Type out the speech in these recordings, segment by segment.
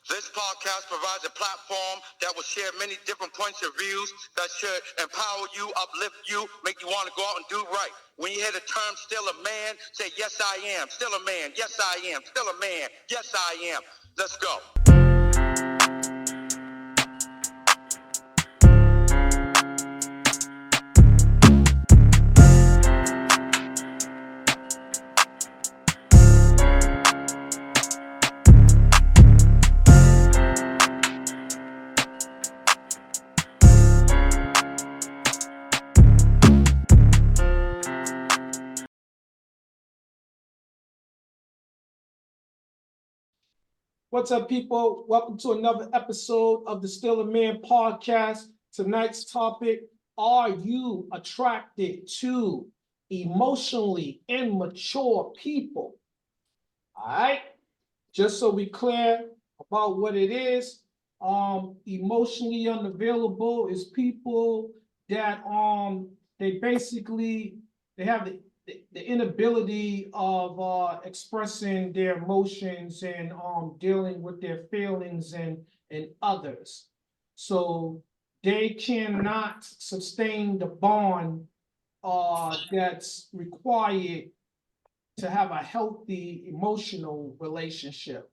This podcast provides a platform that will share many different points of views that should empower you, uplift you, make you want to go out and do right. When you hear the term still a man, say, yes, I am. Still a man. Yes, I am. Still a man. Yes, I am. Let's go. What's up, people? Welcome to another episode of the Still a Man podcast. Tonight's topic, are you attracted to emotionally immature people? All right, just so we clear about what it is, emotionally unavailable is people that they have the inability of expressing their emotions and dealing with their feelings and others. So they cannot sustain the bond that's required to have a healthy emotional relationship,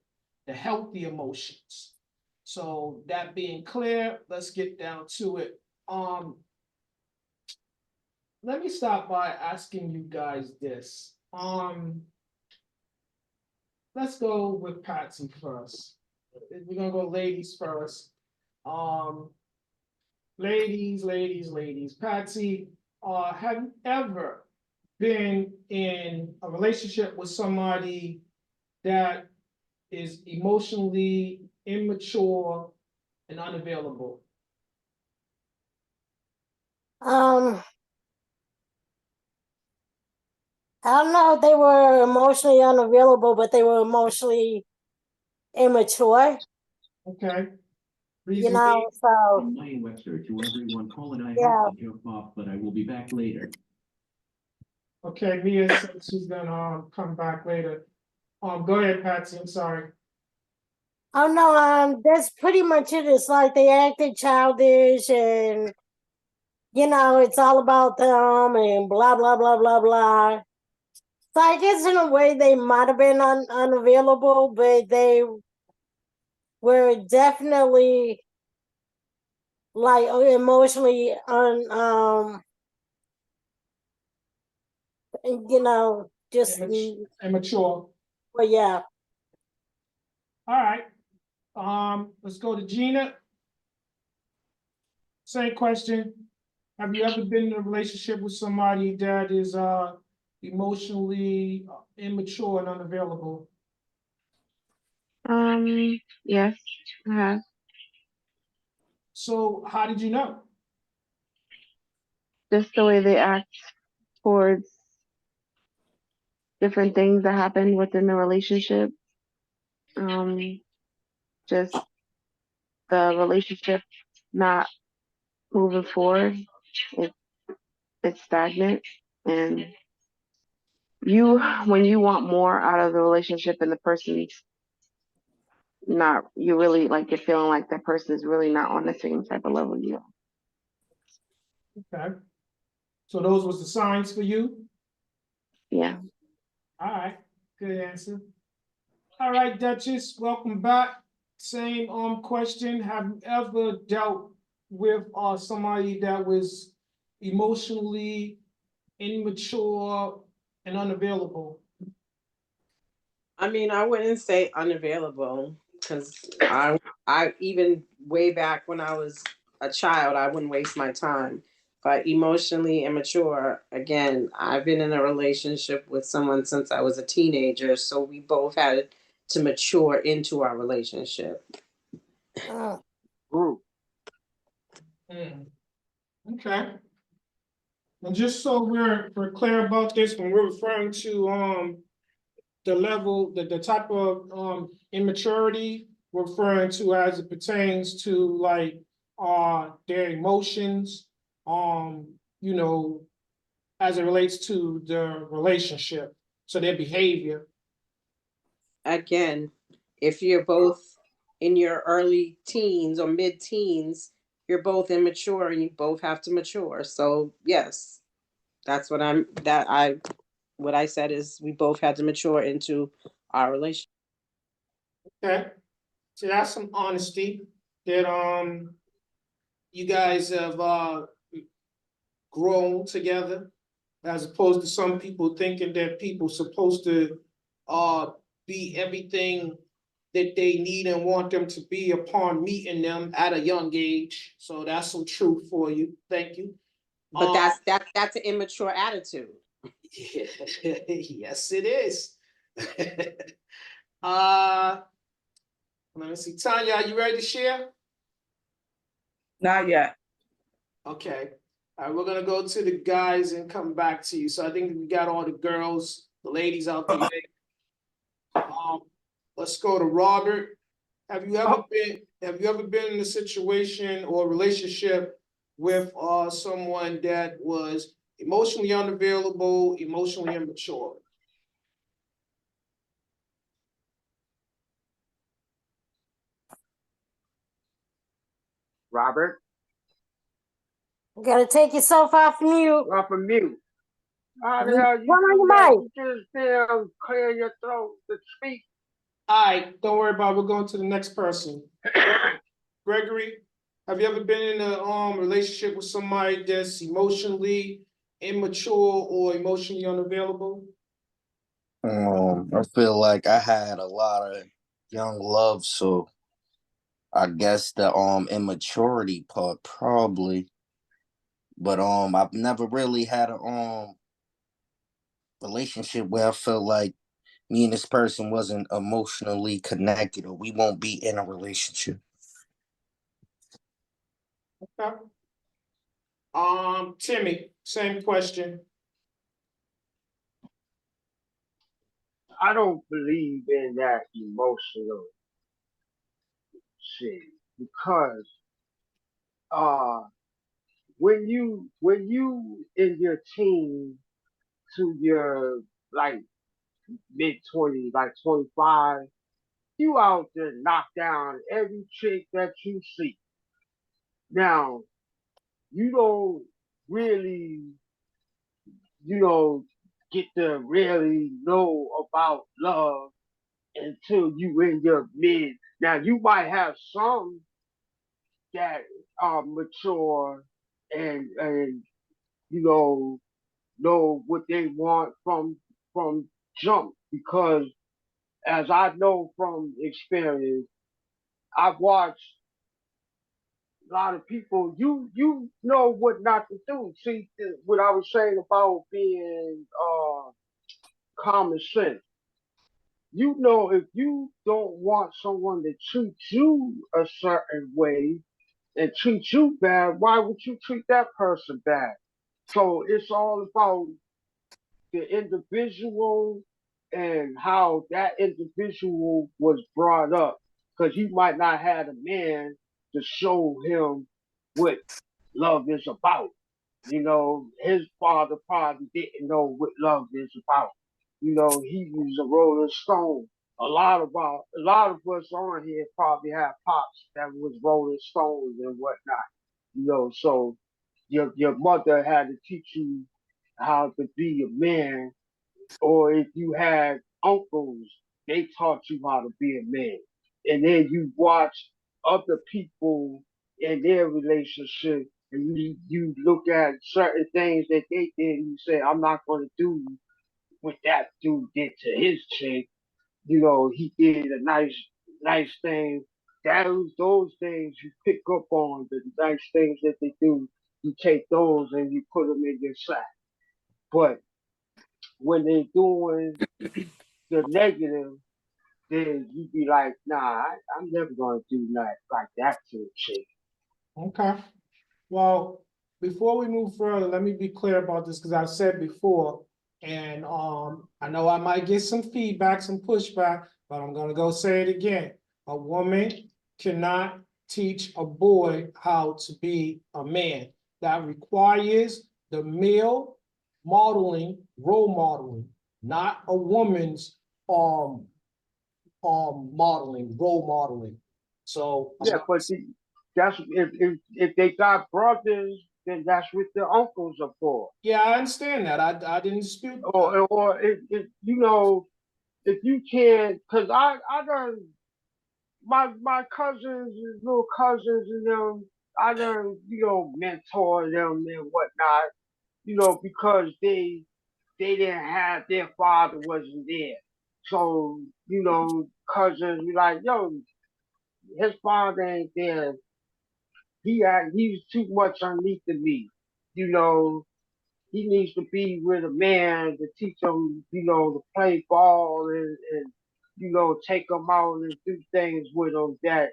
the healthy emotions. So that being clear, let's get down to it. Let me start by asking you guys this. Let's go with Patsy first. We're gonna go ladies first. Ladies. Patsy, have you ever been in a relationship with somebody that is emotionally immature and unavailable? I don't know if they were emotionally unavailable, but they were emotionally immature. Okay. You know, so Lane Webster, to everyone, Paul and I have yeah. to jump off, but I will be back later. Okay, Mia said she's gonna come back later. Go ahead, Patsy. I'm sorry. Oh no, that's pretty much it. It's like they acted childish and it's all about them and blah blah blah blah blah. So I guess in a way they might have been unavailable, but they were definitely like emotionally just Immature. well, yeah. All right. Let's go to Gina. Same question. Have you ever been in a relationship with somebody that is emotionally immature and unavailable? Yes, I have. So how did you know? Just the way they act towards different things that happen within the relationship. Just the relationship not moving forward. It, it's stagnant, and when you want more out of the relationship and the person's not, you really like you're feeling like that person is really not on the same type of level you are. Okay. So those was the signs for you? Yeah. All right. Good answer. All right, Duchess, welcome back. Same question. Have you ever dealt with somebody that was emotionally immature and unavailable? I mean, I wouldn't say unavailable because I even way back when I was a child, I wouldn't waste my time. But emotionally immature, again, I've been in a relationship with someone since I was a teenager, so we both had to mature into our relationship. Okay. And just so we're clear about this, when we're referring to the level, the type of immaturity, we're referring to as it pertains to like their emotions, as it relates to the relationship, so their behavior. Again, if you're both in your early teens or mid-teens, you're both immature and you both have to mature. So yes, that's what what I said is we both had to mature into our relationship. Okay, so that's some honesty that you guys have grown together, as opposed to some people thinking that people supposed to uh be everything that they need and want them to be upon meeting them at a young age. So that's some truth for you. Thank you. But that's an immature attitude. Yes, it is. uh Let me see. Tanya, are you ready to share? Not yet. Okay. All right, we're gonna go to the guys and come back to you. So I think we got all the girls, the ladies out the way. Let's go to Robert. Have you ever been in a situation or relationship with someone that was emotionally unavailable, emotionally immature? Robert, You gotta take yourself off mute. off of mute. How the Turn hell you on do your that? mic. You just damn clear your throat to speak. All right, don't worry about it. We're going to the next person. Gregory, have you ever been in a relationship with somebody that's emotionally immature or emotionally unavailable? I feel like I had a lot of young love, so I guess the immaturity part probably. But I've never really had a relationship where I felt like me and this person wasn't emotionally connected or we won't be in a relationship. Okay. Timmy, same question. I don't believe in that emotional shit because uh when you in your teen to your like mid 20s, like 25, you out there knock down every chick that you see. Now you don't really, you know, get to really know about love until you in your mid. Now you might have some that are mature and know what they want from jump because as I know from experience, I've watched a lot of people. You know what not to do. See what I was saying about being common sense. You know, if you don't want someone to treat you a certain way and treat you bad, why would you treat that person bad? So it's all about the individual and how that individual was brought up. Because you might not have a man to show him what love is about. You know, his father probably didn't know what love is about. You know, he was a Rolling Stone. A lot of us on here probably have pops that was Rolling Stones and whatnot. You know, so your mother had to teach you how to be a man, or if you had uncles, they taught you how to be a man. And then you watch other people in their relationship and you look at certain things that they did and you say, I'm not gonna do what that dude did to his chick. You know, he did a nice thing. Those things you pick up on, the nice things that they do, you take those and you put them in your sack. But when they're doing the negative, then you be like, nah, I'm never gonna do that like that to a chick. Okay. Well, before we move further, let me be clear about this because I've said before, and I know I might get some feedback, some pushback, but I'm gonna go say it again. A woman cannot teach a boy how to be a man. That requires the male modeling, role modeling, not a woman's modeling, role modeling. So Yeah, but that's if they got brothers, then that's what the uncles are for. yeah, I understand that. I didn't dispute. Or you know, if you can't, cause I done my cousins and little cousins and them, I done mentor them and whatnot, because they didn't have their father wasn't there, so cousins be like, yo, his father ain't there. He's too much underneath of me, you know. He needs to be with a man to teach him, to play ball and take them out and do things with them that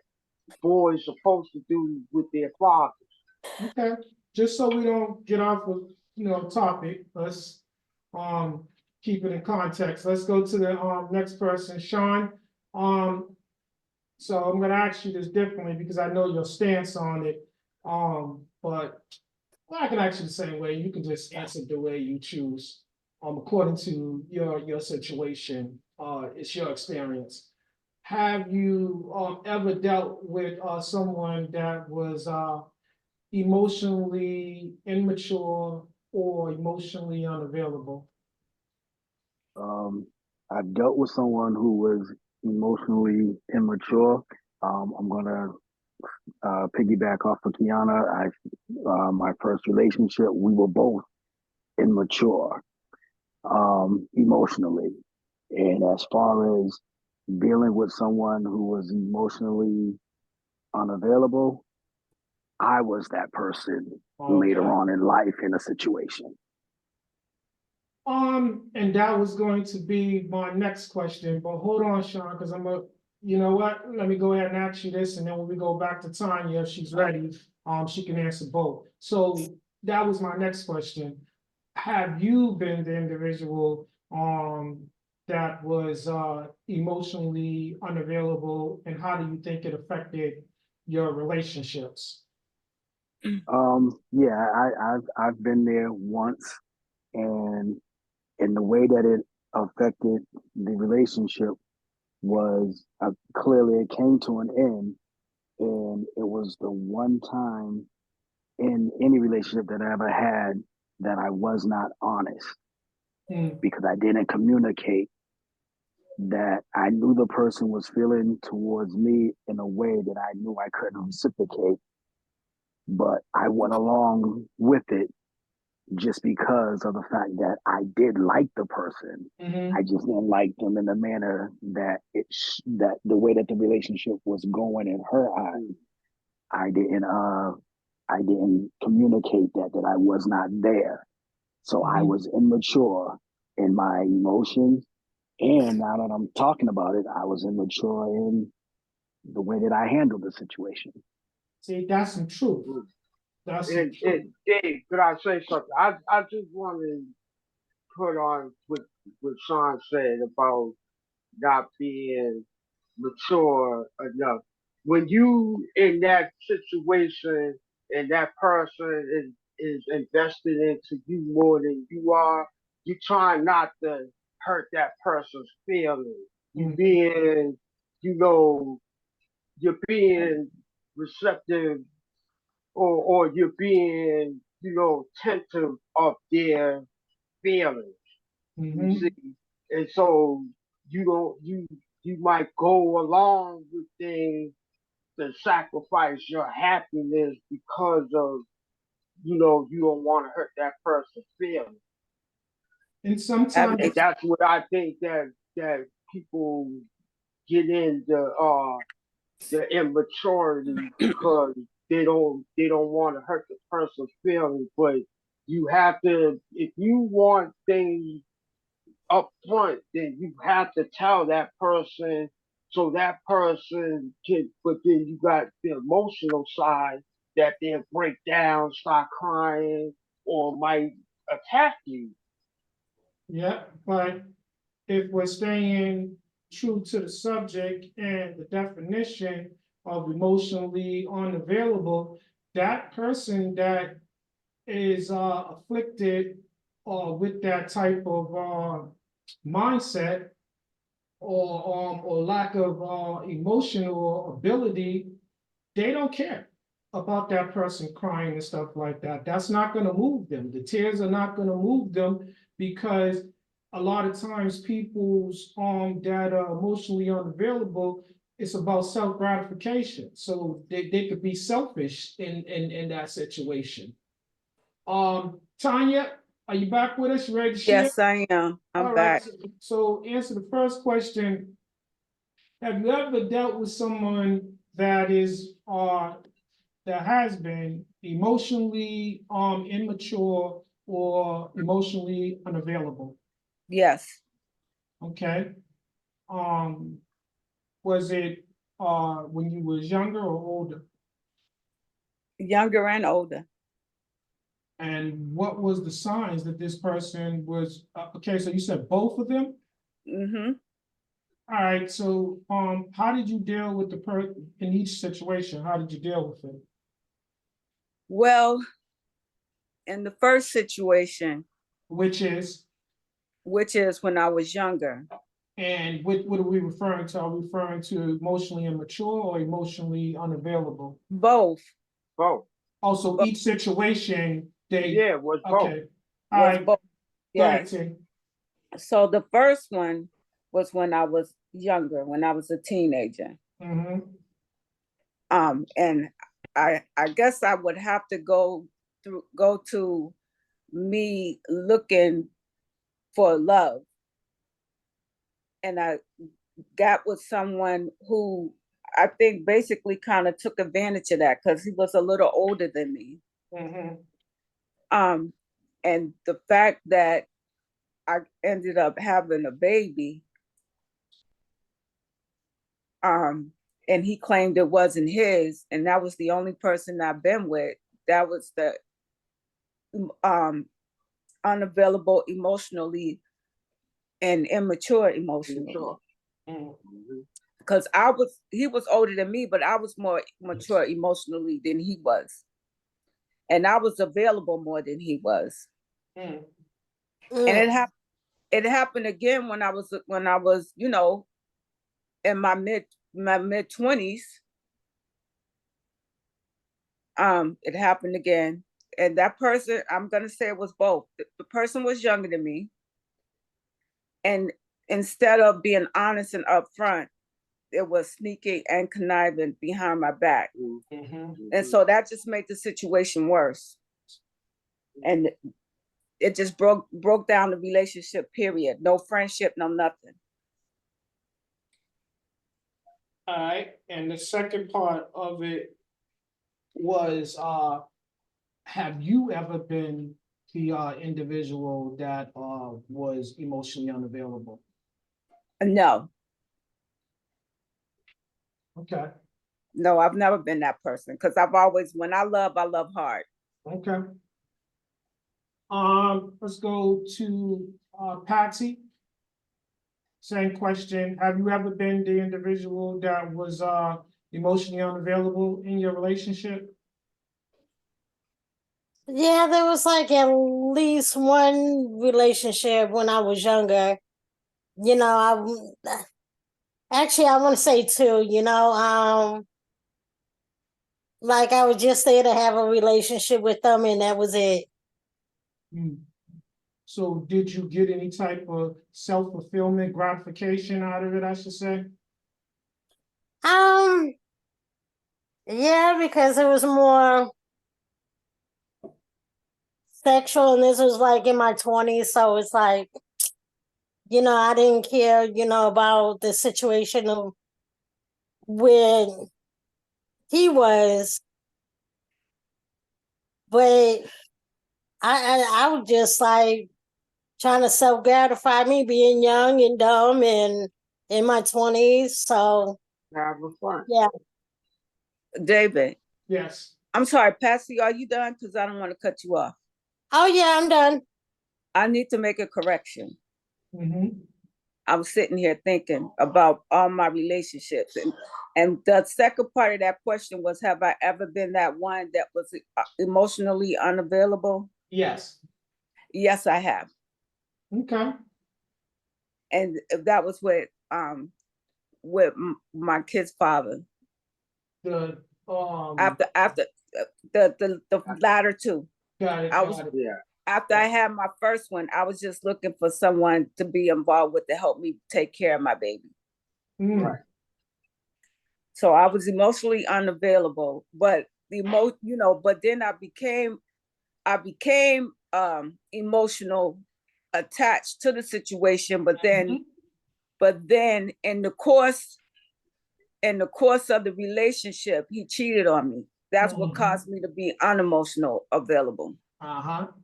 boys supposed to do with their fathers. Okay, just so we don't get off of, topic, let's um keep it in context. Let's go to the next person, Sean. So I'm gonna ask you this differently because I know your stance on it. But I can ask you the same way. You can just answer the way you choose, according to your situation. It's your experience. Have you ever dealt with someone that was emotionally immature or emotionally unavailable? Um, I dealt with someone who was emotionally immature. I'm gonna piggyback off of Kiana. My first relationship, we were both immature, emotionally. And as far as dealing with someone who was emotionally unavailable, I was that person later Okay. on in life in a situation. And that was going to be my next question, but hold on, Sean, because you know what? Let me go ahead and ask you this, and then when we go back to Tanya, if she's ready, she can answer both. So that was my next question. Have you been the individual, that was, emotionally unavailable, and how do you think it affected your relationships? Yeah, I've been there once, and the way that it affected the relationship was clearly it came to an end, and it was the one time in any relationship that I ever had that I was not honest because I didn't communicate that I knew the person was feeling towards me in a way that I knew I couldn't reciprocate, but I went along with it just because of the fact that I did like the person. Mm-hmm. I just didn't like them in the manner that that the way that the relationship was going in her eyes. I didn't communicate that I was not there. So I was immature in my emotions. And now that I'm talking about it, I was immature in the way that I handled the situation. See, that's some truth. That's some truth. And Dave, could I say something? I just want to put on what Sean said about not being mature enough. When you in that situation and that person is invested into you more than you are, you try not to hurt that person's feelings. You being, you know, you're being receptive, or you're being, attentive of their feelings. You see, and so you don't you might go along with things to sacrifice your happiness because of you don't want to hurt that person's feelings. And sometimes, And that's what I think that people get into the immaturity because they don't want to hurt the person's feelings. But you have to, if you want things up front, then you have to tell that person so that person can, but then you got the emotional side that they'll break down, start crying, or might attack you. yeah, but if we're staying true to the subject and the definition of emotionally unavailable, that person that is afflicted with that type of mindset or lack of emotional ability, they don't care about that person crying and stuff like that. That's not going to move them. The tears are not going to move them because a lot of times people's that are emotionally unavailable, it's about self-gratification. So they could be selfish in that situation. Tanya, are you back with us? You ready to share? Yes, I am. I'm All right. back. So answer the first question. Have you ever dealt with someone that is that has been emotionally immature or emotionally unavailable? Yes, Okay. Um, was it when you was younger or older? younger and older. And what was the signs that this person was okay, so you said both of them? Mm-hmm. All right, so how did you deal with the person in each situation? How did you deal with it? Well, in the first situation, Which is, which is when I was younger, and what are we referring to? Are we referring to emotionally immature or emotionally unavailable? both Both. Also, each situation, they, Yeah, it was both. okay, all was right, both. go ahead, Yes. T. So the first one was when I was younger, when I was a teenager. Mm-hmm. And I guess I would have to go to me looking for love. And I got with someone who I think basically kind of took advantage of that because he was a little older than me. Mm-hmm. And the fact that I ended up having a baby, and he claimed it wasn't his, and that was the only person I've been with. That was the um, unavailable emotionally and immature emotionally. Sure. Mm-hmm. Because he was older than me, but I was more mature emotionally than he was, and I was available more than he was. Mm. And Mm. it happened again when I was in my mid 20s. It happened again, and that person, I'm gonna say it was both. The person was younger than me, and instead of being honest and upfront, it was sneaky and conniving behind my back. Mm-hmm. And so that just made the situation worse. And it just broke down the relationship, period. No friendship, no nothing. All right, and the second part of it was, have you ever been the individual that was emotionally unavailable? No, Okay, no, I've never been that person because when I love hard. okay. Let's go to Patsy. Same question. Have you ever been the individual that was emotionally unavailable in your relationship? Yeah, there was like at least one relationship when I was younger. You know, actually I want to say two. Like I was just there to have a relationship with them, and that was it. Hmm. So did you get any type of self-fulfillment gratification out of it, I should say? Um, yeah, because it was more sexual, and this was like in my 20s, so it's like, I didn't care, about the situation of when he was, but I was just like trying to self gratify me, being young and dumb and in my 20s. So Having fun. yeah. David, Yes. I'm sorry, Patsy, are you done? Because I don't want to cut you off. Oh yeah, I'm done. I need to make a correction. Mm-hmm. I'm sitting here thinking about all my relationships. And the second part of that question was, have I ever been that one that was emotionally unavailable? Yes. Yes, I have. Okay. And that was with with my kid's father. The After the latter two. got it, I was got it. Yeah. after I had my first one, I was just looking for someone to be involved with to help me take care of my baby. Mm. Right. So I was emotionally unavailable, but but then I became emotional attached to the situation, but then in the course of the relationship, he cheated on me. That's what caused me to be unemotional available.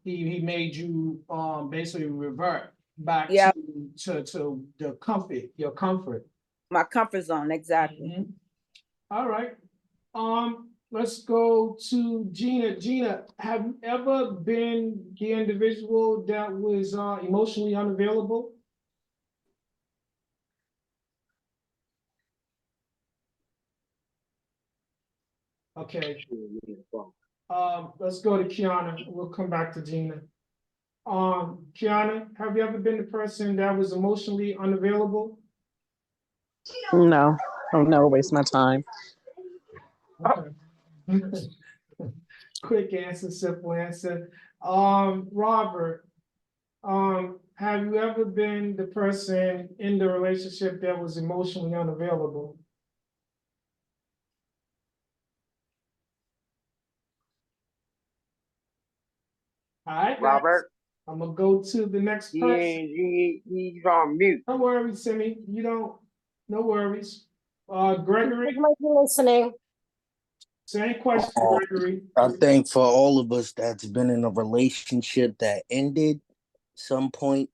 He made you basically revert back Yeah, to the comfort, your comfort. my comfort zone, exactly. All right. Let's go to Gina. Gina, have you ever been the individual that was emotionally unavailable? Okay. Let's go to Kiana. We'll come back to Gina. Kiana, have you ever been the person that was emotionally unavailable? No, I'll never waste my time. Okay. Quick answer, simple answer. Robert, have you ever been the person in the relationship that was emotionally unavailable? All right, guys. Robert, I'm gonna go to the next person. he's on mute. Don't worry, Simi. You don't. No worries. Gregory, Listening. same question, Gregory. I think for all of us that's been in a relationship that ended some point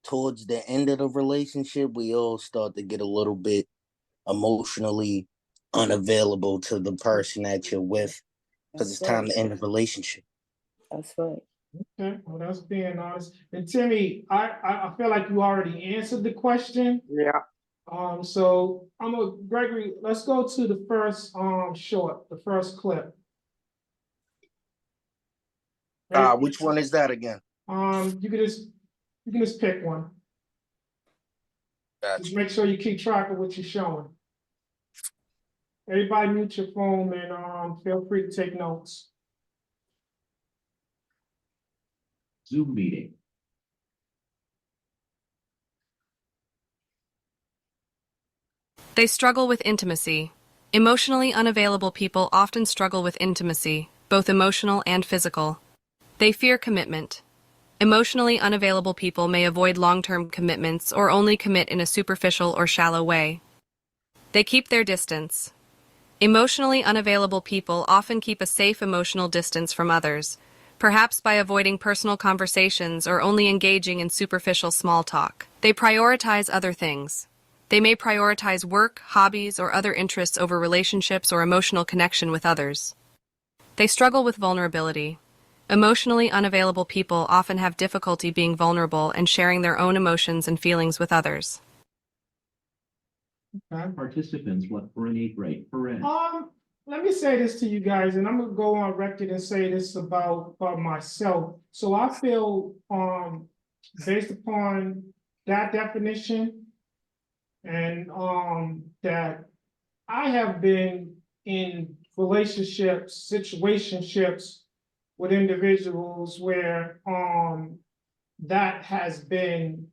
towards the end of the relationship, we all start to get a little bit emotionally unavailable to the person that you're with because it's time to end the relationship. That's right. Okay, well, that's being honest. And Timmy, I feel like you already answered the question. Yeah. So Gregory, let's go to the first short, the first clip. Which one is that again? You can just pick one. Gotcha. Just make sure you keep track of what you're showing. Everybody mute your phone and feel free to take notes. Zoom meeting. They struggle with intimacy. Emotionally unavailable people often struggle with intimacy, both emotional and physical. They fear commitment. Emotionally unavailable people may avoid long-term commitments or only commit in a superficial or shallow way. They keep their distance. Emotionally unavailable people often keep a safe emotional distance from others, perhaps by avoiding personal conversations or only engaging in superficial small talk. They prioritize other things. They may prioritize work, hobbies, or other interests over relationships or emotional connection with others. They struggle with vulnerability. Emotionally unavailable people often have difficulty being vulnerable and sharing their own emotions and feelings with others. Okay. Participants left for an 8 rate per end. Let me say this to you guys, and I'm gonna go on record and say this about myself. So I feel based upon that definition and that I have been in relationships, situationships with individuals where that has been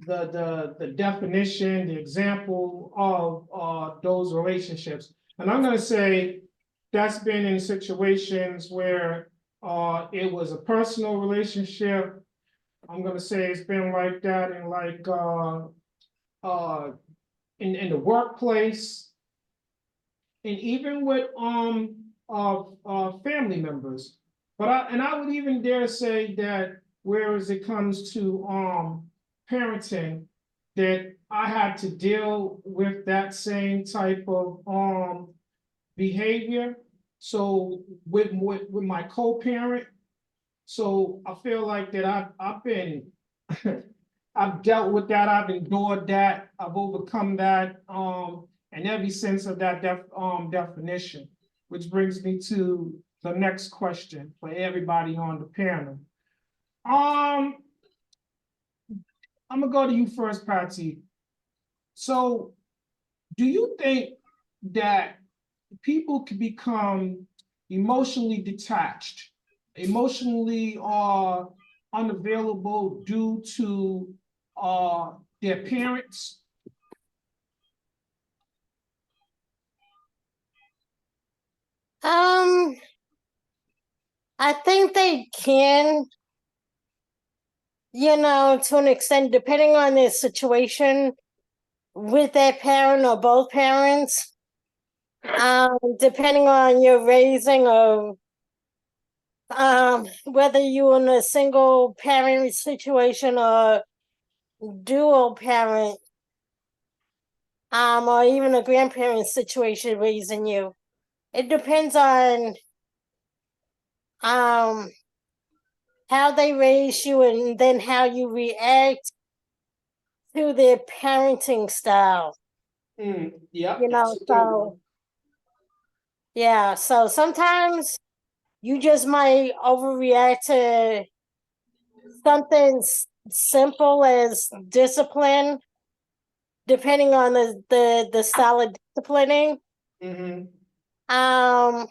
the definition, the example of those relationships. And I'm gonna say that's been in situations where it was a personal relationship. I'm gonna say it's been like that in in the workplace, and even with family members. But I would even dare say that whereas it comes to parenting, that I had to deal with that same type of behavior. So with my co-parent, so I feel like that I've been I've dealt with that, I've endured that, I've overcome that, in every sense of that definition. Which brings me to the next question for everybody on the panel. I'm gonna go to you first, Patsy. So, do you think that people can become emotionally detached, emotionally unavailable due to their parents? Um, I think they can, to an extent, depending on their situation with their parent or both parents. Depending on your raising of whether you're in a single parent situation or dual parent, or even a grandparent situation raising you. It depends on how they raise you and then how you react to their parenting style. Yeah, That's a good one. Yeah, so sometimes you just might overreact to something simple as discipline, depending on the style of disciplining. Mm-hmm. Um,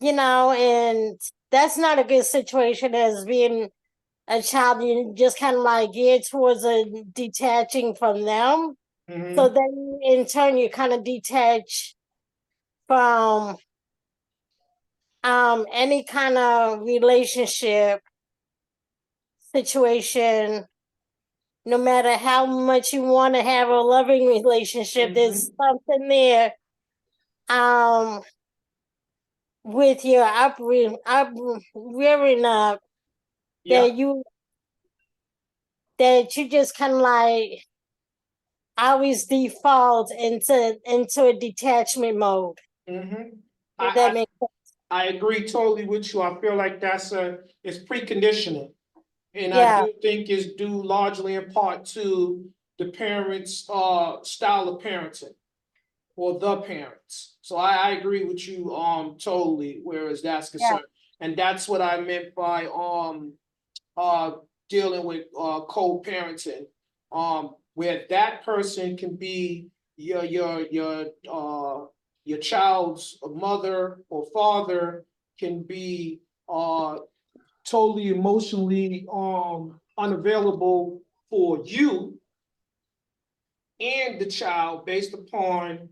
and that's not a good situation as being a child. You just kind of like geared towards a detaching from them. Mm-hmm. So then in turn you kind of detach from any kind of relationship situation. No matter how much you want to have a loving relationship, there's something there with your rearing up Yeah. that you just kind of like always default into a detachment mode. Mm-hmm. If that makes sense. I agree totally with you. I feel like it's preconditioning. And I Yeah. do think it's due largely in part to the parents' style of parenting or the parents. So I agree with you totally, whereas that's Yeah. concerned. And that's what I meant by uh dealing with co-parenting. Where that person can be your child's mother or father, can be totally emotionally unavailable for you and the child based upon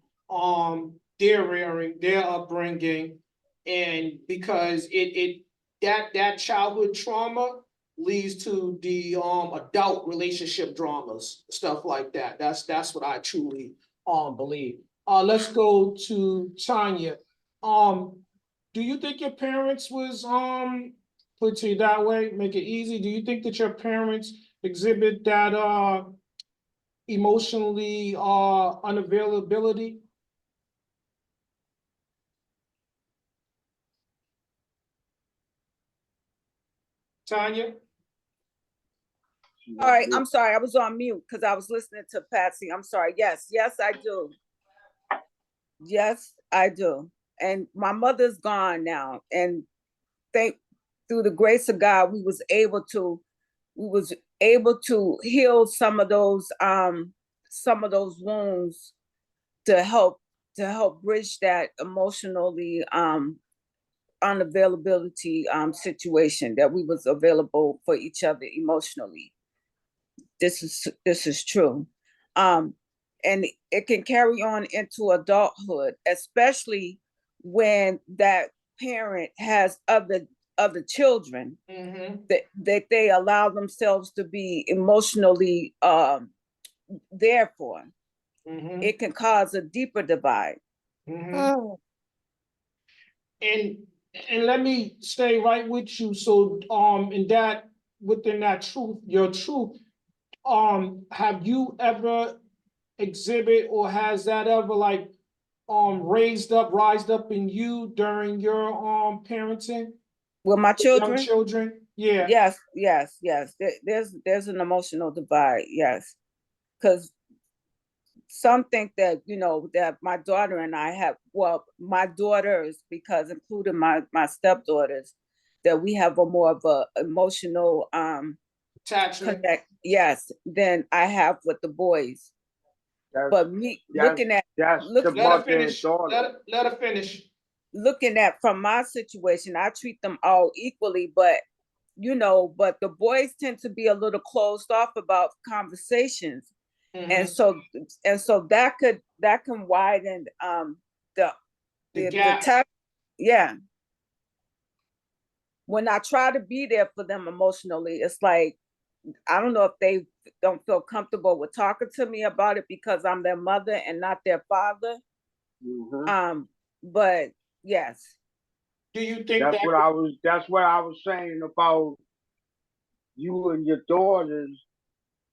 their rearing, their upbringing, and because that childhood trauma leads to the adult relationship dramas, stuff like that. That's what I truly believe. Let's go to Tanya. Do you think your parents was put to you that way, make it easy? Do you think that your parents exhibit that emotionally unavailability? Tanya? All right, I'm sorry, I was on mute because I was listening to Patsy. I'm sorry. Yes, I do. Yes, I do. And my mother's gone now. And thank through the grace of God, we was able to heal some of those wounds to help bridge that emotionally unavailability situation, that we was available for each other emotionally. This is true. And it can carry on into adulthood, especially when that parent has other children that they allow themselves to be emotionally there for. It can cause a deeper divide. Mm. And let me stay right with you. So in that, within that truth, your truth, have you ever exhibit, or has that ever like rised up in you during your parenting With my with young children, children? Yeah. yes. There's an emotional divide, yes, because some think that that my daughter and I have, well, my daughters, because including my stepdaughters, that we have a more of a emotional attachment. connect, yes, than I have with the boys. That's But me that's looking at that's the look Let her mother and finish. daughter. Let her finish. looking at from my situation, I treat them all equally, but but the boys tend to be a little closed off about conversations. And Mhm. so that can widen the The the gap. tap. Yeah. When I try to be there for them emotionally, it's like I don't know if they don't feel comfortable with talking to me about it because I'm their mother and not their father. Hmm. But yes. Do you think That's that? what I was. That's what I was saying about you and your daughters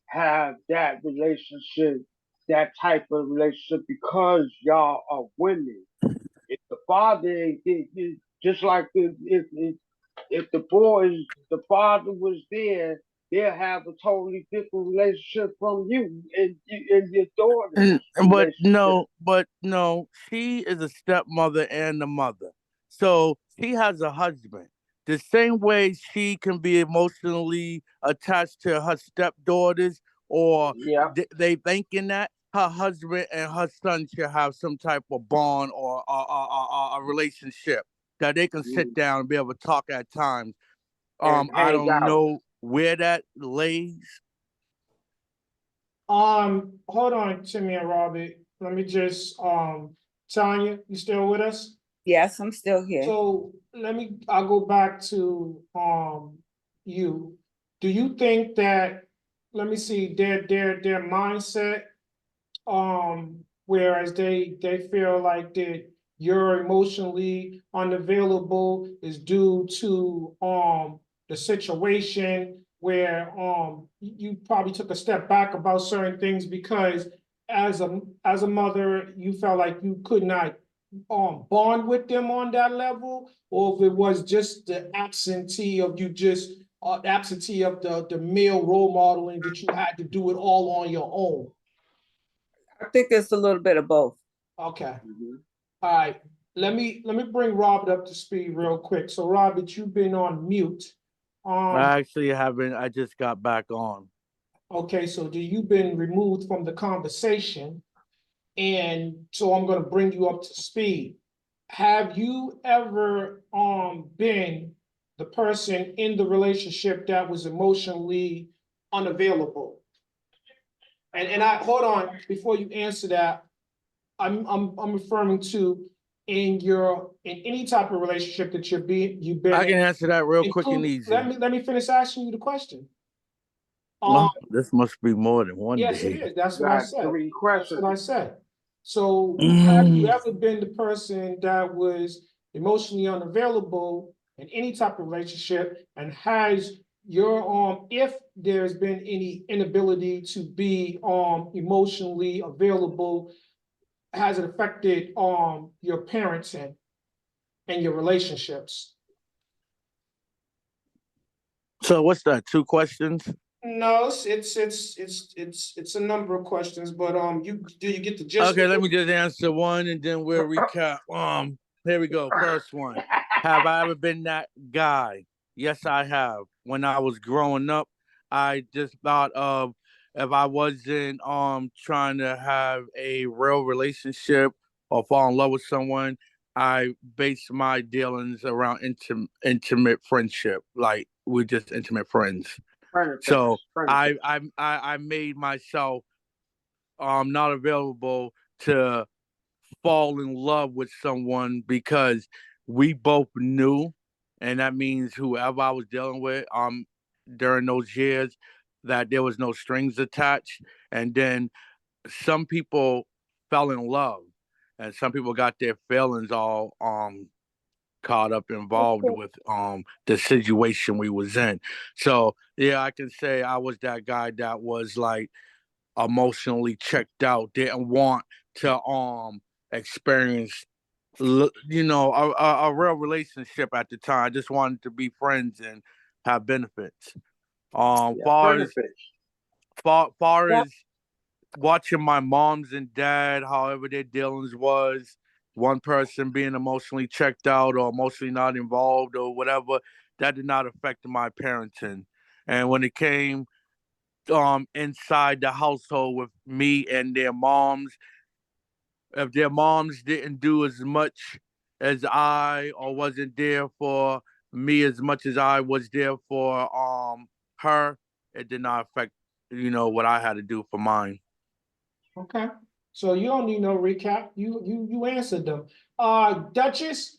have that relationship, that type of relationship, because y'all are women. If the father, just like if the boys, the father was there, they'll have a totally different relationship from you and your daughter's relationship. But no, she is a stepmother and a mother. So she has a husband. The same way she can be emotionally attached to her stepdaughters, or Yeah. they thinking that her husband and her son should have some type of bond or a relationship that they can sit Mm. down and be able to talk at times. And I hang don't out. know where that lays. Hold on, Timmy and Robert. Let me just Tanya, you still with us? Yes, I'm still here. So I'll go back to you. Do you think that, let me see, their mindset, whereas they feel like that you're emotionally unavailable is due to the situation where you probably took a step back about certain things because as a mother you felt like you could not bond with them on that level, or if it was just the absentee of you just absentee of the male role modeling that you had to do it all on your own. I think it's a little bit of both. Okay. Mhm. All right. Let me bring Robert up to speed real quick. So Robert, you've been on mute. I actually haven't. I just got back on. Okay, so you've been removed from the conversation, and so I'm gonna bring you up to speed. Have you ever been the person in the relationship that was emotionally unavailable? And I hold on before you answer that. I'm referring to in any type of relationship that you've been I in. can answer that real quick and Include easy. let me finish asking you the question. Um, Oh, this must be more than one yes, it day. is. That's what I Got said. three That's what questions. I said. So have you Mm. ever been the person that was emotionally unavailable in any type of relationship, and has your if there's been any inability to be emotionally available, has it affected your parents and your relationships? So what's that? Two questions? No, it's a number of questions, but you get the gist Okay, of let it? me just answer one and then we'll recap. Here we go. First one. Have I ever been that guy? Yes, I have. When I was growing up, I just thought of if I wasn't trying to have a real relationship or fall in love with someone, I based my dealings around intimate friendship. Like we're just intimate friends. So Friendship. I made myself not available to fall in love with someone because we both knew, and that means whoever I was dealing with during those years, that there was no strings attached. And then some people fell in love, and some people got their feelings all caught up involved with the situation we was in. So yeah, I can say I was that guy that was like emotionally checked out, didn't want to experience a real relationship at the time. I just wanted to be friends and have benefits. Yeah, Far as benefits. far Yep. as watching my moms and dad, however their dealings was, one person being emotionally checked out or emotionally not involved or whatever, that did not affect my parenting. And when it came inside the household with me and their moms. If their moms didn't do as much as I, or wasn't there for me as much as I was there for her, it did not affect what I had to do for mine. Okay. So you don't need no recap. You answered them. Duchess,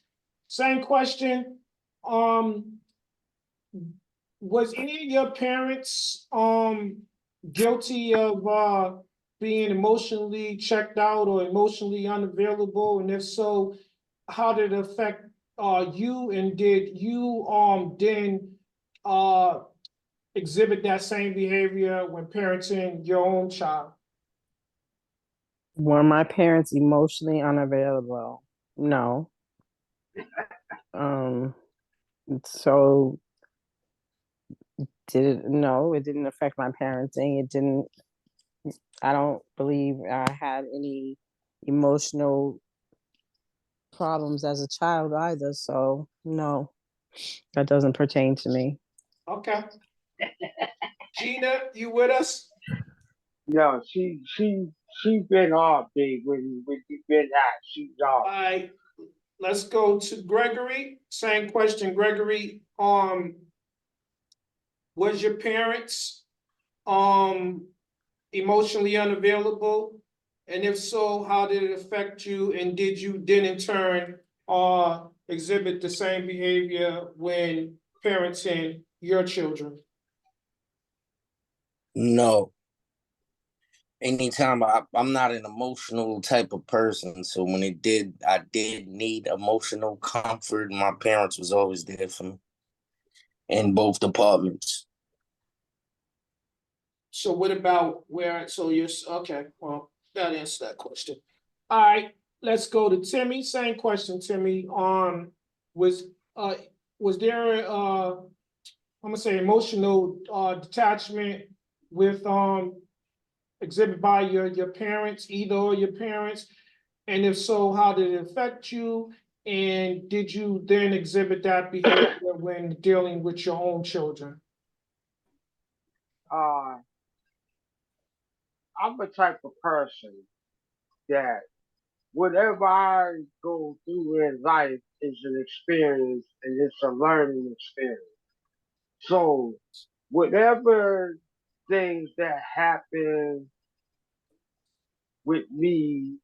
same question. Was any of your parents guilty of being emotionally checked out or emotionally unavailable? And if so, how did it affect you? And did you then exhibit that same behavior when parenting your own child? Were my parents emotionally unavailable? No. So no, it didn't affect my parenting. It didn't, I don't believe I had any emotional problems as a child either. So no, that doesn't pertain to me. Okay. Gina, you with us? Yeah, she been hard big when you been out. She's All hard. right. Let's go to Gregory. Same question, Gregory. Was your parents emotionally unavailable? And if so, how did it affect you? And did you then in turn exhibit the same behavior when parenting your children? No. Anytime I'm not an emotional type of person. So when I did need emotional comfort, my parents was always there for me in both departments. So what about so you're, okay, well, that answers that question. All right, let's go to Timmy. Same question, Timmy. Was uh was there I'm gonna say emotional detachment with exhibited by your parents, either or your parents? And if so, how did it affect you? And did you then exhibit that behavior when dealing with your own children? I'm the type of person that whatever I go through in life is an experience and it's a learning experience. So whatever things that happen with me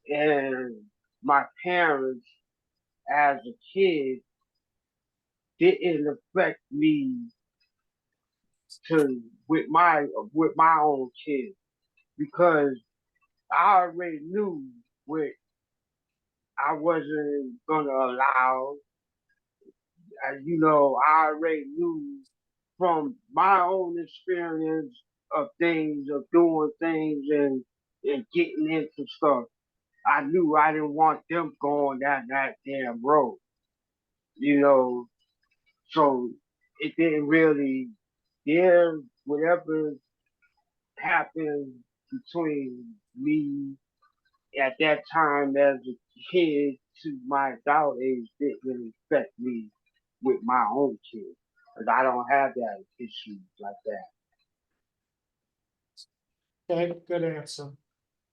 and my parents as a kid didn't affect me to with my own kids because I already knew what I wasn't gonna allow. I already knew from my own experience of things, of doing things and getting into stuff. I knew I didn't want them going down that damn road, you know. So it didn't really, yeah, whatever happened between me at that time as a kid to my adult age didn't really affect me with my own kids. Because I don't have that issues like that. Okay, good answer.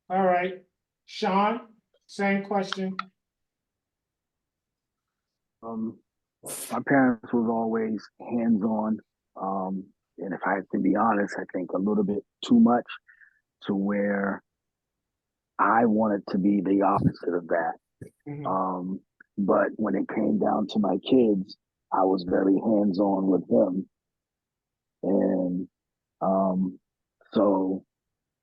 All right, Sean, same question. My parents was always hands-on. And if I have to be honest, I think a little bit too much to where I wanted to be the opposite of that. Mhm. But when it came down to my kids, I was very hands-on with them. And so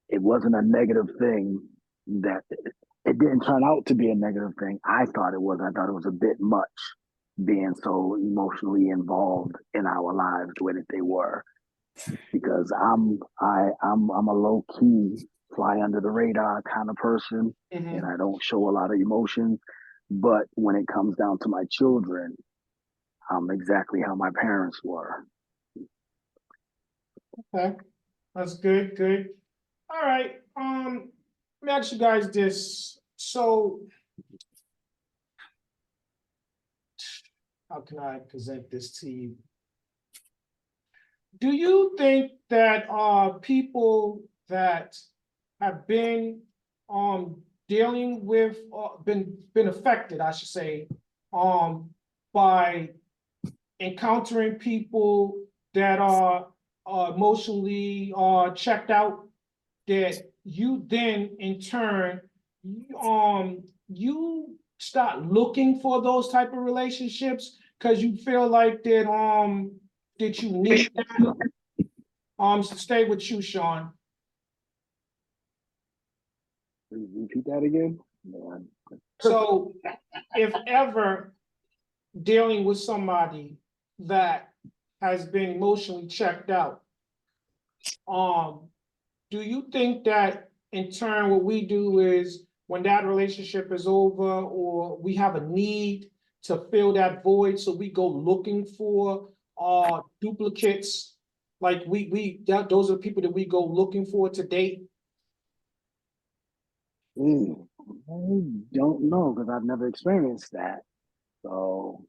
it wasn't a negative thing that it didn't turn out to be a negative thing. I thought it was. I thought it was a bit much being so emotionally involved in our lives the way that they were. Because I'm a low key fly under the radar kind of person, and I don't show a lot of emotion. But when it comes down to my children, I'm exactly how my parents were. Okay, that's good, good. All right, let me ask you guys this. So how can I present this to you? Do you think that people that have been dealing with been affected, I should say, by encountering people that are emotionally checked out, that you then in turn you start looking for those type of relationships because you feel like that you need that? Stay with you, Sean. Repeat that again. Man. So if ever dealing with somebody that has been emotionally checked out, do you think that in turn what we do is when that relationship is over or we have a need to fill that void, so we go looking for duplicates, like those are people that we go looking for to date? I don't know because I've never experienced that. So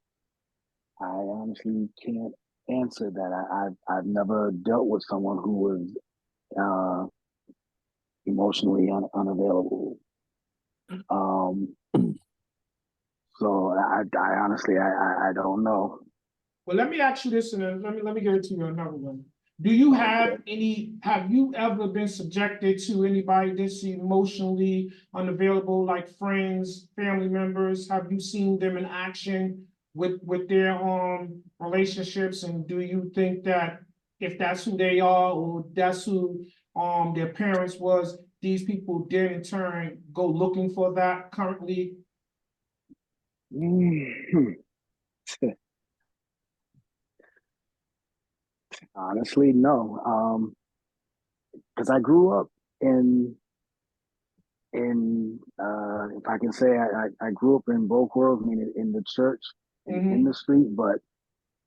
I honestly can't answer that. I've never dealt with someone who was uh, emotionally unavailable. Um, so I honestly I don't know. Well, let me ask you this, and then let me give it to you another one. Do you have have you ever been subjected to anybody that's emotionally unavailable, like friends, family members? Have you seen them in action with their relationships? And do you think that if that's who they are, or that's who their parents was, these people did in turn go looking for that currently? Honestly, no. Because I grew up in if I can say I grew up in both worlds, meaning in the church and in the street, but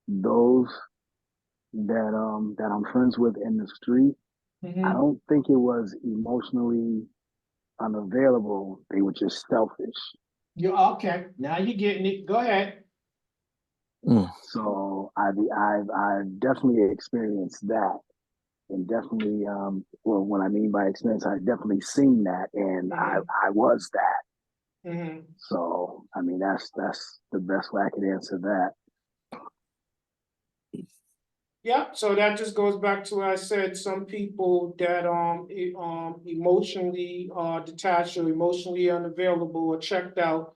those that I'm friends with in the street, I don't think it was emotionally unavailable. They were just selfish. You okay? Now you're getting it. Go ahead. So I've definitely experienced that, and definitely well, what I mean by experience, I've definitely seen that, and I was that. So I mean that's the best way I could answer that. Yeah, so that just goes back to what I said. Some people that emotionally detached or emotionally unavailable or checked out,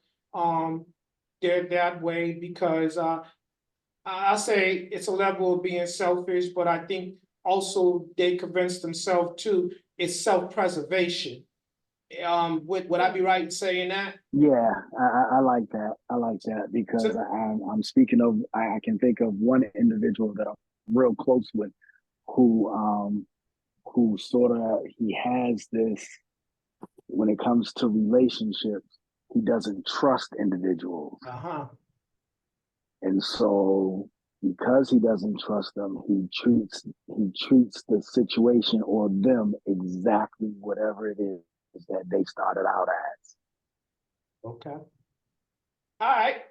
they're that way because I say it's a level of being selfish, but I think also they convince themselves too it's self-preservation. Would I be right in saying that? Yeah, I like that. I like that because So, I'm speaking of. I can think of one individual that I'm real close with, who sort of he has this when it comes to relationships. He doesn't trust individuals, and so because he doesn't trust them, he treats the situation or them exactly whatever it is that they started out as. okay. All right.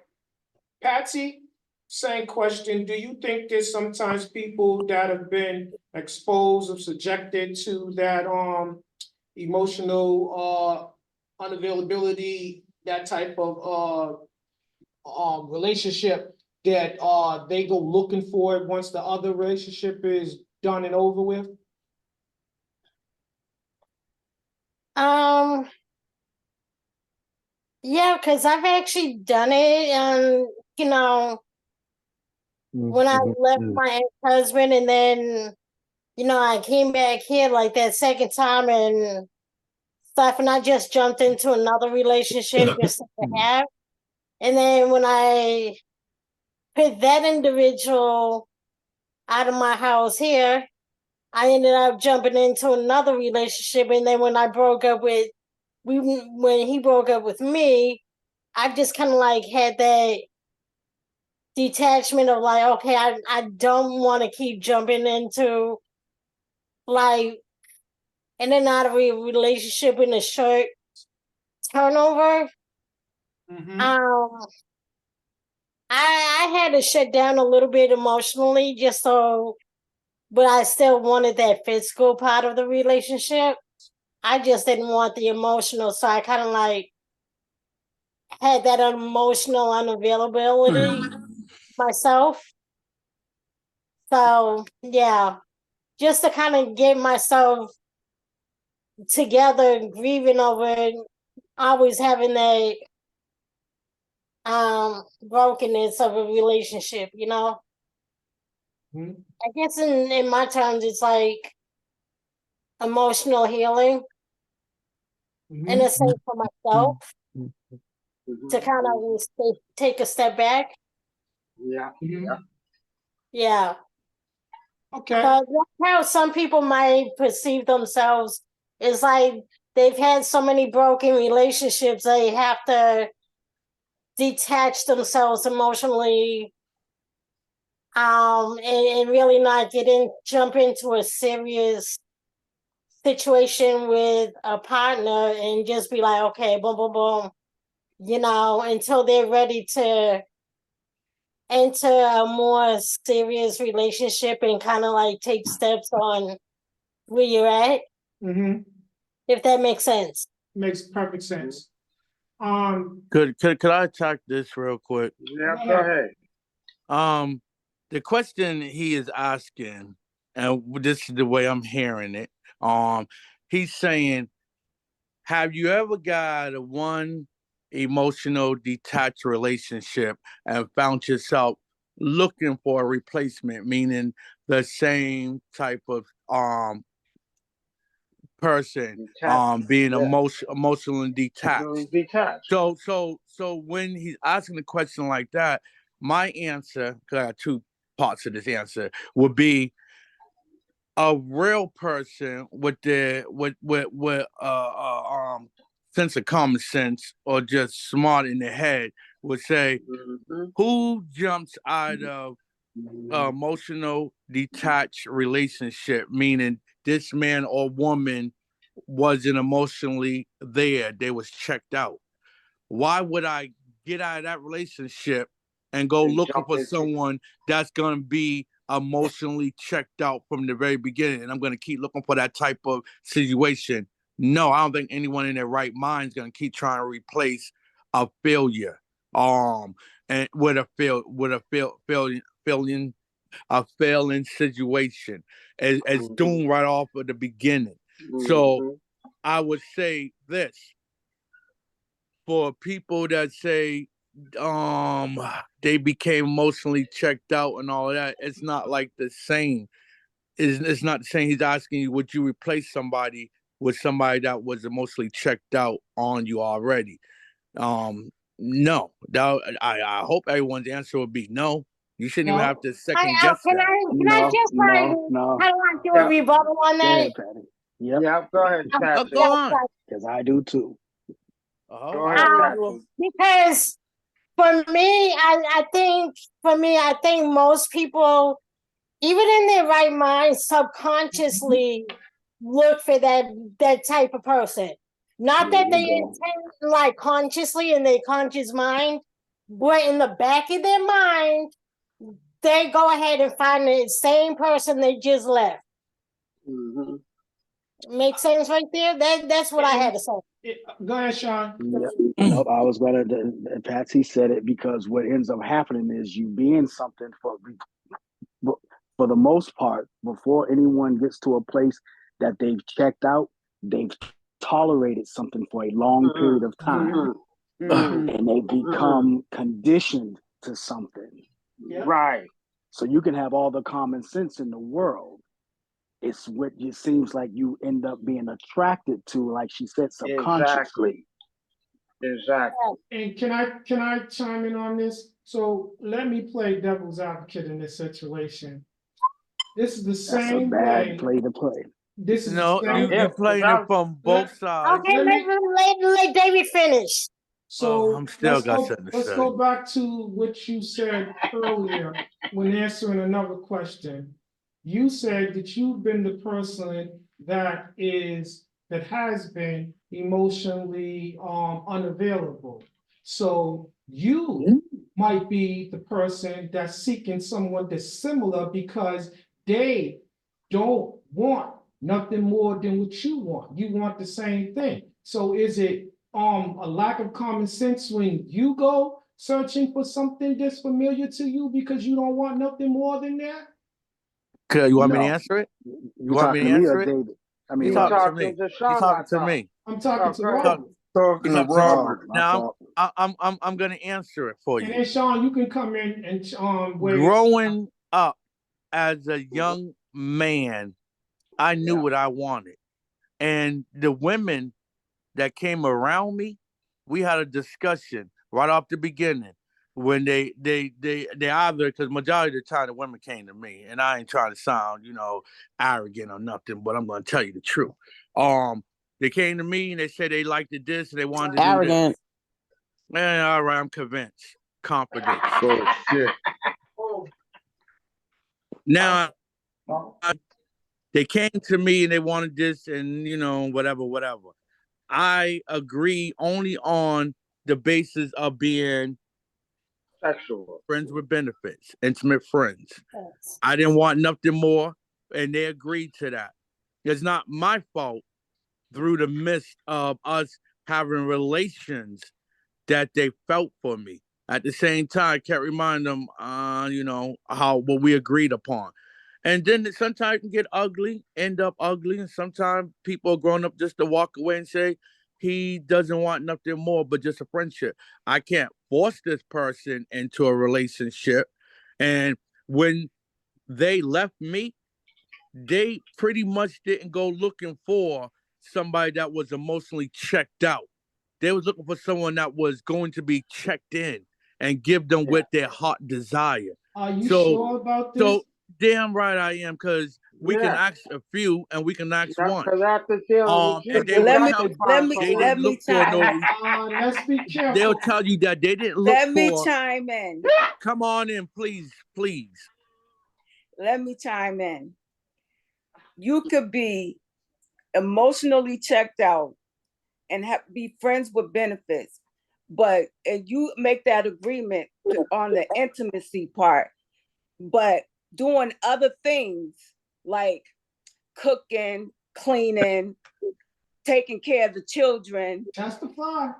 Patsy, same question. Do you think there's sometimes people that have been exposed or subjected to that emotional unavailability, that type of relationship, that they go looking for it once the other relationship is done and over with? Yeah, because I've actually done it, and you know, when I left my ex-husband, and then I came back here like that second time and stuff, and I just jumped into another relationship just to have. And then when I put that individual out of my house here, I ended up jumping into another relationship. And then when when he broke up with me, I just kind of like had that detachment of like, okay, I don't want to keep jumping into like in and out of a relationship in a short turnover. I had to shut down a little bit emotionally just so but I still wanted that physical part of the relationship. I just didn't want the emotional, so I kind of like had that emotional unavailability myself. So yeah, just to kind of get myself together, grieving over it, always having that brokenness of a relationship, you know. Mhm. I guess in my terms, it's like emotional healing in a Mhm. sense for myself to Mhm. kind of take a step back. Yeah. Mhm. Yeah. Okay. So that's how some people might perceive themselves. It's like they've had so many broken relationships, they have to detach themselves emotionally, and really not jump into a serious situation with a partner and just be like, okay, boom, boom, boom, you know, until they're ready to enter a more serious relationship and kind of like take steps on where you're at, Mm-hmm. if that makes sense. Makes perfect sense. Could I attack this real quick? Yeah. Go ahead. The question he is asking, and this is the way I'm hearing it. He's saying, have you ever got a one emotional detached relationship and found yourself looking for a replacement, meaning the same type of person, Detached. being Yeah. emotionally detached? Detached. So when he's asking a question like that, my answer, because I got two parts of this answer, would be a real person with the with sense of common sense or just smart in their head would say, who jumps out of emotional detached relationship, meaning this man or woman wasn't emotionally there, they was checked out. Why would I get out of that relationship and go And looking jump for into. someone that's going to be emotionally checked out from the very beginning? And I'm going to keep looking for that type of situation. No, I don't think anyone in their right mind is going to keep trying to replace a failure. And with a failing situation as doomed right off of the beginning. So I would say this for people that say they became emotionally checked out and all of that, it's not like the same. It's not the same. He's asking you, would you replace somebody with somebody that was emotionally checked out on you already? No. I hope everyone's answer would be no. You shouldn't even have No. to second guess Can that. I No, just like no. kind of like do a Yeah. rebuttal on Go that? ahead, Patty. Yep, Yeah. Go ahead, Go Patsy. on. because I do too. Go ahead, Patsy. Because for me, I think most people, even in their right mind, subconsciously look for that type of person. Not There that you they go. intend like consciously in their conscious mind, but in the back of their mind, they go ahead and find the same person they just left. Mm-hmm. Make sense right there? That's what I had to say. Go ahead, Sean. Yep. Nope, I was gonna. Patsy said it because what ends up happening is you being something for the most part before anyone gets to a place that they've checked out, they've tolerated something for a long period of time, Mm-hmm. and they become conditioned to something. Yeah. Right. So you can have all the common sense in the world. It's what it seems like you end up being attracted to, like she said, subconsciously. Exactly. And can I chime in on this? So let me play devil's advocate in this situation. This is the That's a same bad way. play to play. This is No, the I'm same. you here. playing it from both Let, sides. Okay, let me. let David finish. So I'm still got something to let's say. go back to what you said earlier when answering another question. You said that you've been the person that has been emotionally unavailable. So you might be the person that's seeking someone that's similar because they don't want nothing more than what you want. You want the same thing. So is it a lack of common sense when you go searching for something that's familiar to you because you don't want nothing more than that? Okay, you want me to No, answer it? you You want me talking to to me or answer it? David? I He's mean, Yeah. talking to talking me. to He's Sean, talking I to thought. me. I'm talking to Go ahead. Robert. Talking to He's Robert. my Now fault. I'm gonna answer it for And you. then Sean, you can come in and Growing up as a young man, I knew what I wanted. And the women that came around me, we had a discussion right off the beginning. When they either, because majority of the time the women came to me, and I ain't trying to sound, arrogant or nothing, but I'm gonna tell you the truth. They came to me and they said they liked this and they wanted to do this. Arrogant. Man, all right, I'm convinced. Confidence. Bullshit. Now they came to me and they wanted this and whatever. I agree only on the basis of being Sexual. friends with benefits, intimate friends. Yes. I didn't want nothing more, and they agreed to that. It's not my fault through the midst of us having relations that they felt for me. At the same time, I can't remind them, what we agreed upon. And then sometimes it can get ugly, end up ugly, and sometimes people are grown up just to walk away and say he doesn't want nothing more but just a friendship. I can't force this person into a relationship. And when they left me, they pretty much didn't go looking for somebody that was emotionally checked out. They was looking for someone that was going to be checked in and give them what their heart desire. Are you So, sure about this? so damn right I am, because we can ask a few and we can ask one. Because after dealing with you, And they they will got tell to you find they someone. didn't look for no. Let's be careful. They'll tell you that they didn't look Let me for. chime in. Come on in, please. Let me chime in. You could be emotionally checked out and be friends with benefits, but and you make that agreement on the intimacy part, but doing other things like cooking, cleaning, taking care of the children. Testify.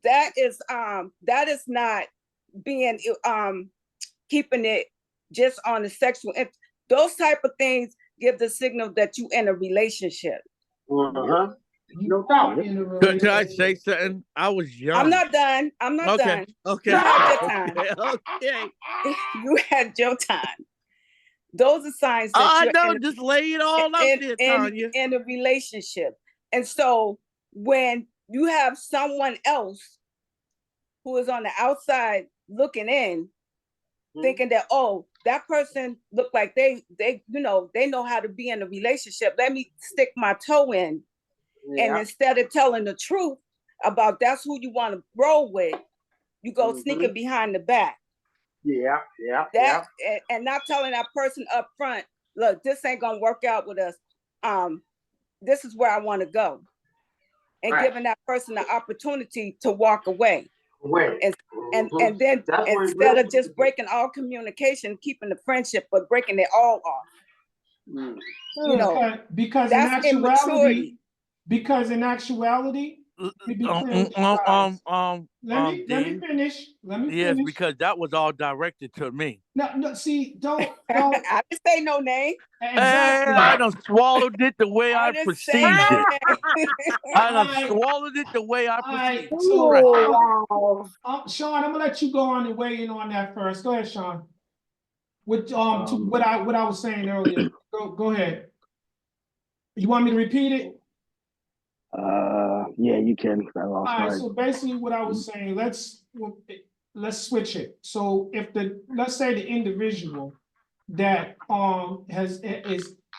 That is not being keeping it just on the sexual. Those type of things give the signal that you in a relationship. No You doubt. are in a Could I relationship. say something? I was young. I'm not done. Okay. You had your time. Okay. You had your time. Those are signs that I you're know, just lay it all out there, Tanya. in a relationship. And so when you have someone else who is on the outside looking in, thinking that, oh, that person look like they know how to be in a relationship. Let me stick my toe in. And instead of telling the truth about that's who you want to roll with, you go sneaking behind the back. And not telling that person up front, look, this ain't gonna work out with us. This is where I want to go. And giving that person the opportunity to walk away. And then instead of just breaking all communication, keeping the friendship, but breaking it all off. Because that's immaturity. Because in actuality, let me be clear with you guys. Let me finish. Yes, because that was all directed to me. No, see, don't. I didn't say no name. Exactly. I done swallowed it the way I perceived it. I done swallowed it the way I perceived it. So, Sean, I'm gonna let you go on and weigh in on that first. Go ahead, Sean. With to what I was saying earlier. Go ahead. You want me to repeat it? Yeah, you can. All right. So basically, what I was saying, let's switch it. So if let's say the individual that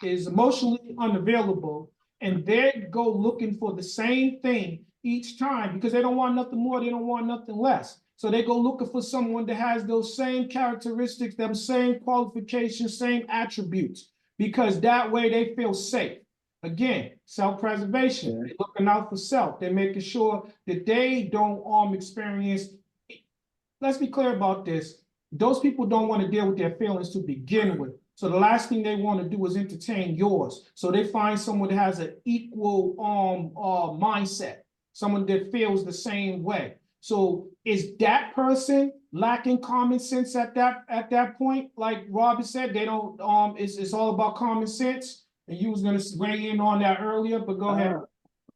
is emotionally unavailable and they go looking for the same thing each time because they don't want nothing more, they don't want nothing less. So they go looking for someone that has those same characteristics, them same qualifications, same attributes, because that way they feel safe. Again, self-preservation. They're looking out for self. They're making sure that they don't experience. Let's be clear about this. Those people don't want to deal with their feelings to begin with. So the last thing they want to do is entertain yours. So they find someone that has an equal mindset, someone that feels the same way. So is that person lacking common sense at that point? Like Robert said, they don't it's all about common sense. And you was gonna weigh in on that earlier, but go ahead.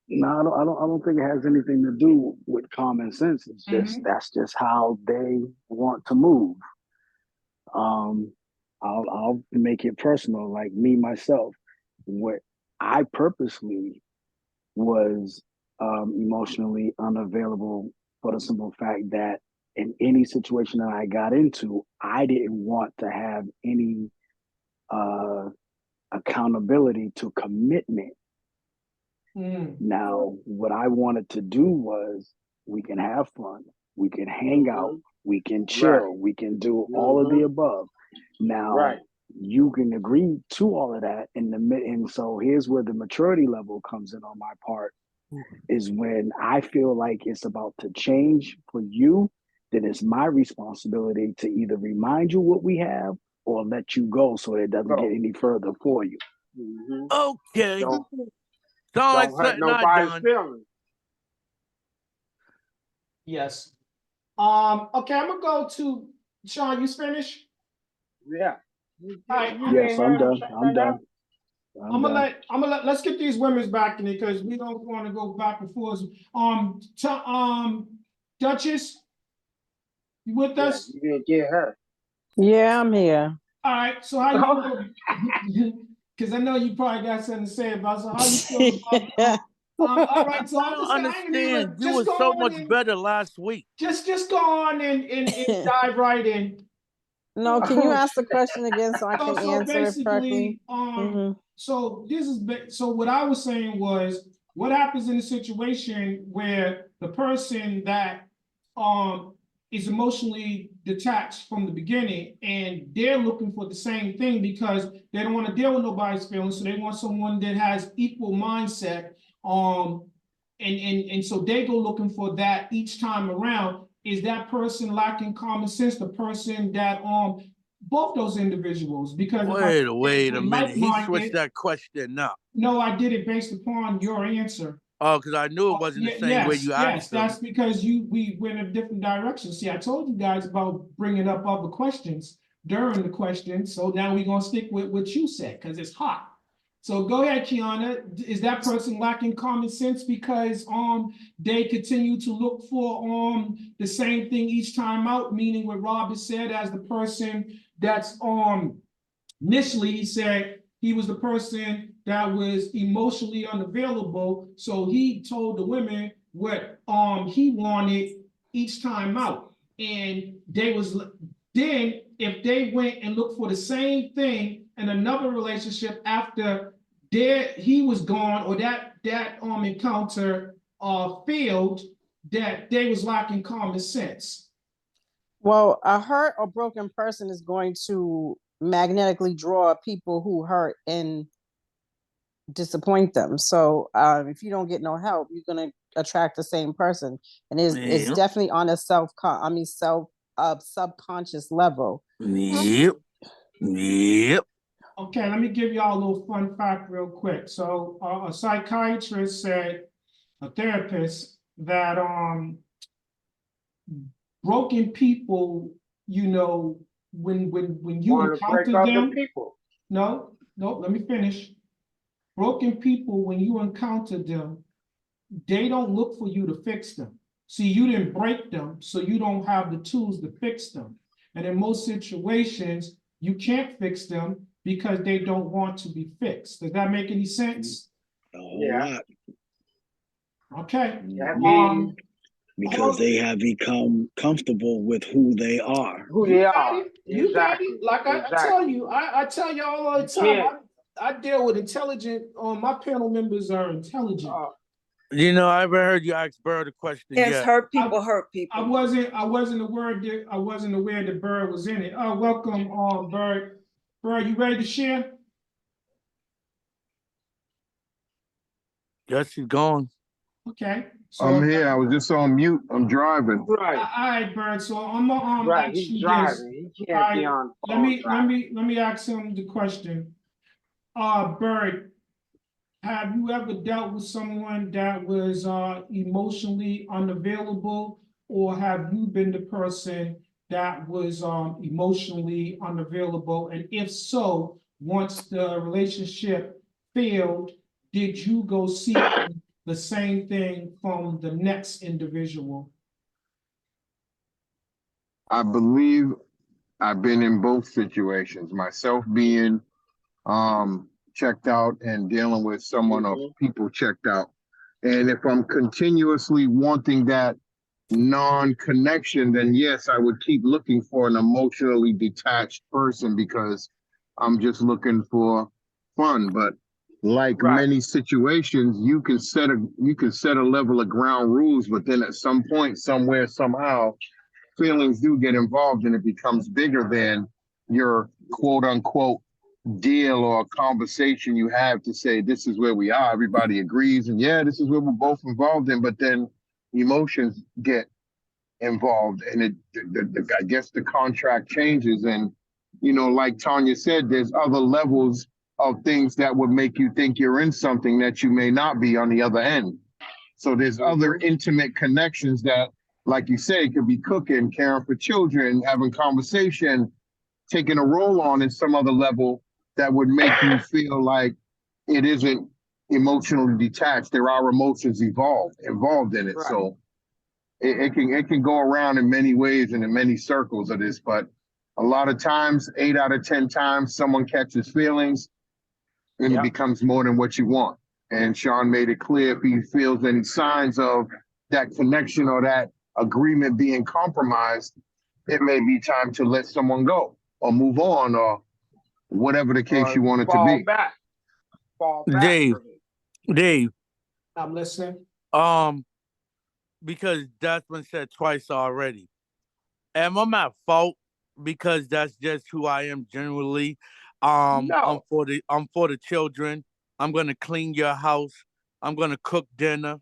No, I don't think it has anything to do with common sense. It's just that's just how they want to move. I'll make it personal, like me myself. What I purposely was emotionally unavailable for the simple fact that in any situation that I got into, I didn't want to have any accountability to commitment. Now, what I wanted to do was we can have fun, we can hang out, we can chill, we can do all of the above. Now, you can agree to all of that and so here's where the maturity level comes in on my part, is when I feel like it's about to change for you, then it's my responsibility to either remind you what we have or let you go so it doesn't get any further for you. Okay. Don't like hurt nobody's feelings. Yes. Okay, I'm gonna go to Sean. You finished? Yeah. All right. Yes, I'm done. I'm done. I'm gonna let let's get these women's back in it because we don't want to go back and forth. Duchess, you with us? You didn't get her. Yeah, I'm here. All right. So how you? Because I know you probably got something to say about. So how you feel about? All right. So I don't understand. You were so much better last week. Just go on and dive right in. No, can you ask the question again so I can answer it correctly? So so what I was saying was, what happens in a situation where the person that is emotionally detached from the beginning and they're looking for the same thing because they don't want to deal with nobody's feelings, so they want someone that has equal mindset. And so they go looking for that each time around. Is that person lacking common sense? The person that both those individuals, because wait a minute. He switched that question up. No, I did it based upon your answer. Oh, because I knew it wasn't the same way you asked them. That's because we went in a different direction. See, I told you guys about bringing up other questions during the question. So now we're gonna stick with what you said because it's hot. So go ahead, Kiana. Is that person lacking common sense because they continue to look for the same thing each time out? Meaning what Rob has said, as the person that's initially he said he was the person that was emotionally unavailable, so he told the women what he wanted each time out, and then if they went and looked for the same thing in another relationship after he was gone, or that encounter failed, that they was lacking common sense. Well, a hurt or broken person is going to magnetically draw people who hurt and disappoint them. So if you don't get no help, you're going to attract the same person, and it's definitely on a subconscious level. Yep. Okay, let me give y'all a little fun fact real quick. So a psychiatrist said, a therapist, that broken people, when you encounter them, no, let me finish. Broken people, when you encounter them, they don't look for you to fix them. See, you didn't break them, so you don't have the tools to fix them. And in most situations, you can't fix them because they don't want to be fixed. Does that make any sense? Yeah. Okay. Because they have become comfortable with who they are. You got it. Like I tell you, I tell you all the time. I deal with intelligent. My panel members are intelligent. I haven't heard you ask Bird a question yet. Yes, hurt people. I wasn't aware that Bird was in it. Welcome, Bird. Bird, you ready to share? Yes, he's gone. Okay. So I'm here. I was just on mute. I'm driving. All right, Bird. So I'm gonna ask you this. he can't be on let me ask him the question. Bird, have you ever dealt with someone that was emotionally unavailable, or have you been the person that was emotionally unavailable? And if so, once the relationship failed, did you go seek the same thing from the next individual? I believe I've been in both situations, myself being checked out and dealing with someone or people checked out. And if I'm continuously wanting that non-connection, then yes, I would keep looking for an emotionally detached person because I'm just looking for fun. But like many situations, you can set a level of ground rules, but then at some point, somewhere, somehow, feelings do get involved and it becomes bigger than your quote unquote deal or conversation you have to say this is where we are. Everybody agrees, and yeah, this is where we're both involved in. But then emotions get involved, and I guess the contract changes. And like Tanya said, there's other levels of things that would make you think you're in something that you may not be on the other end. So there's other intimate connections that, like you say, could be cooking, caring for children, having conversation, taking a role on in some other level that would make you feel like it isn't emotionally detached. There are emotions involved in it. Right. So it can go around in many ways and in many circles of this, but a lot of times, 8 out of 10 times, someone catches feelings and it becomes more than what you want. And Sean made it clear if he feels any signs of that connection or that agreement being compromised, it may be time to let someone go or move on or whatever the case you want it to be. Fall back. Dave. I'm listening. Because that's been said twice already. Am I at fault because that's just who I am generally? No. I'm for the children. I'm gonna clean your house. I'm gonna cook dinner.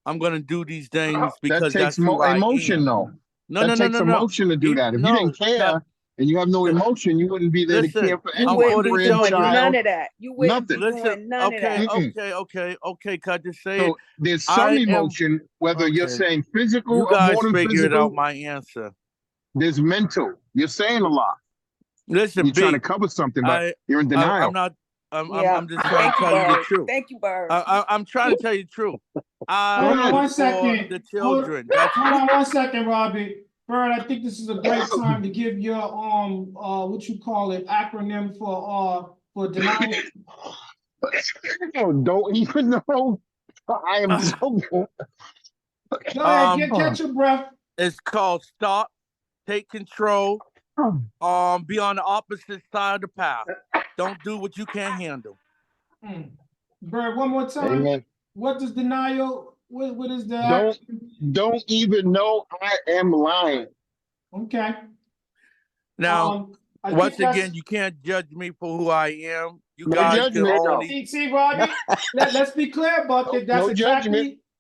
I'm gonna do these things because that takes that's who I emotion, am. though. No, that no, no, takes no, no. emotion to do that. If you didn't care and you have no emotion, you wouldn't be there to care for You anyone. wouldn't be Friend, doing child, none of that. You wouldn't nothing. be doing none of that. Okay. Can I just say So it? there's some emotion, whether you're saying physical You or more guys than figured physical. out my answer. There's mental. You're saying a lot. Listen, you're trying to cover something, but you're in denial. I'm not. I'm just trying to tell you the truth. Thank you, Bird. I'm trying to tell you the truth. Hold on 1 second. The children. Hold on 1 second, Robbie. Bird, I think this is a great time to give your what you call it, acronym for denial. Don't even know. I am so good. Go ahead, catch your breath. It's called stop, take control, be on the opposite side of the path. Don't do what you can't handle. Bird, one more time. Amen. What does denial? What is that? Don't even know I am lying. Okay. Now, once again, you can't judge me for who I am. You no guys judgment, can only see, Robbie. Let's be clear about that.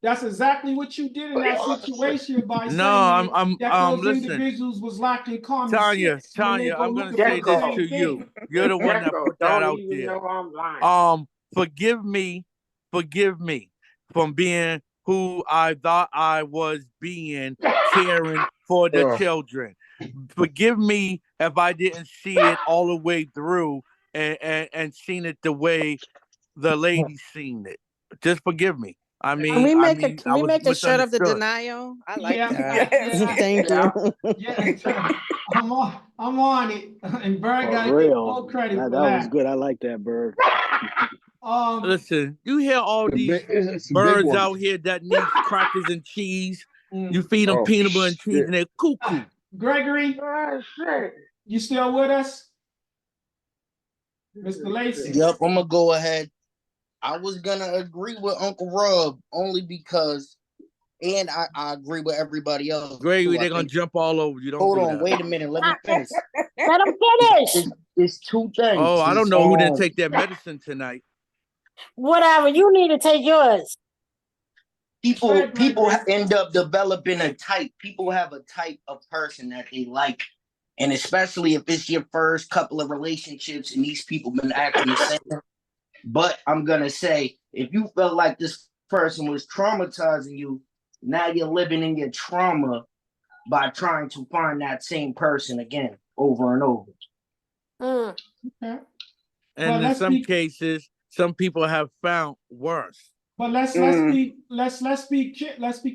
That's exactly what you did in that situation by saying that those individuals was lacking common sense. Tanya, I'm gonna say this to you. You're the one that put that out there. Know I'm lying. Forgive me from being who I thought I was being, caring for the children. Forgive me if I didn't see it all the way through and seen it the way the lady seen it. Just forgive me. I mean, can we make a shirt of the denial? I like that. Thank you. Yeah, I'm on it. And Bird got full credit for that. That was good. I like that, Bird. Listen, you hear all these birds out here that need crackers and cheese. You feed them peanut butter and cheese and they're cuckoo. Gregory, you still with us? Mr. Lacey? Yep, I'm going to go ahead. I was going to agree with Uncle Rob only because, and I agree with everybody else. Gregory, they're going to jump all over you. Hold on, wait a minute. Let me finish. Let him finish. It's 2 things. Oh, I don't know who didn't take their medicine tonight. Whatever, you need to take yours. People end up developing a type. People have a type of person that they like And especially if it's your first couple of relationships and these people been acting the same. But I'm gonna say, if you felt like this person was traumatizing you, now you're living in your trauma by trying to find that same person again over and over. Okay. And in some cases, some people have found worse. But let's be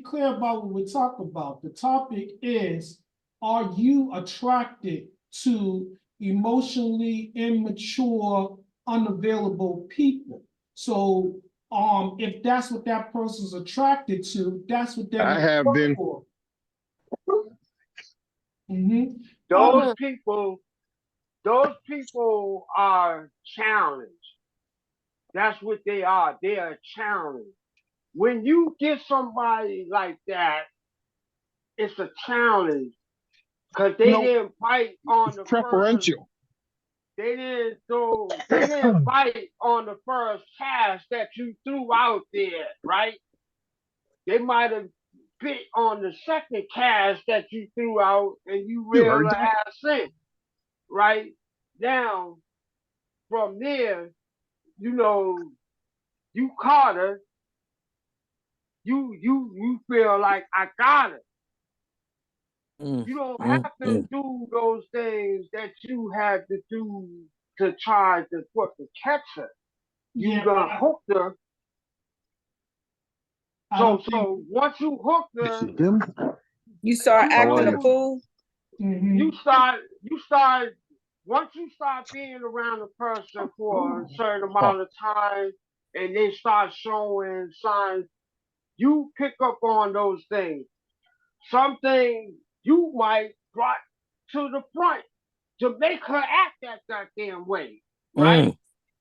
clear about what we're talking about. The topic is: are you attracted to emotionally immature, unavailable people? So, if that's what that person's attracted to, that's what they're I have been. for. Mm-hmm. Those people are challenged. That's what they are. They are challenged. When you get somebody like that, it's a challenge because they didn't bite on the preferential. They didn't bite on the first cast that you threw out there, right? They might have bit on the second cast that you threw out and you reeled the ass in, right? Now, from there, you caught her. You feel like I got her. You don't have to do those things that you had to do to try to catch her. You done hooked her. So once you hook her, you start acting a fool. You start once you start being around a person for a certain amount of time and they start showing signs, you pick up on those things. Some things you might brought to the front to make her act that goddamn way, right?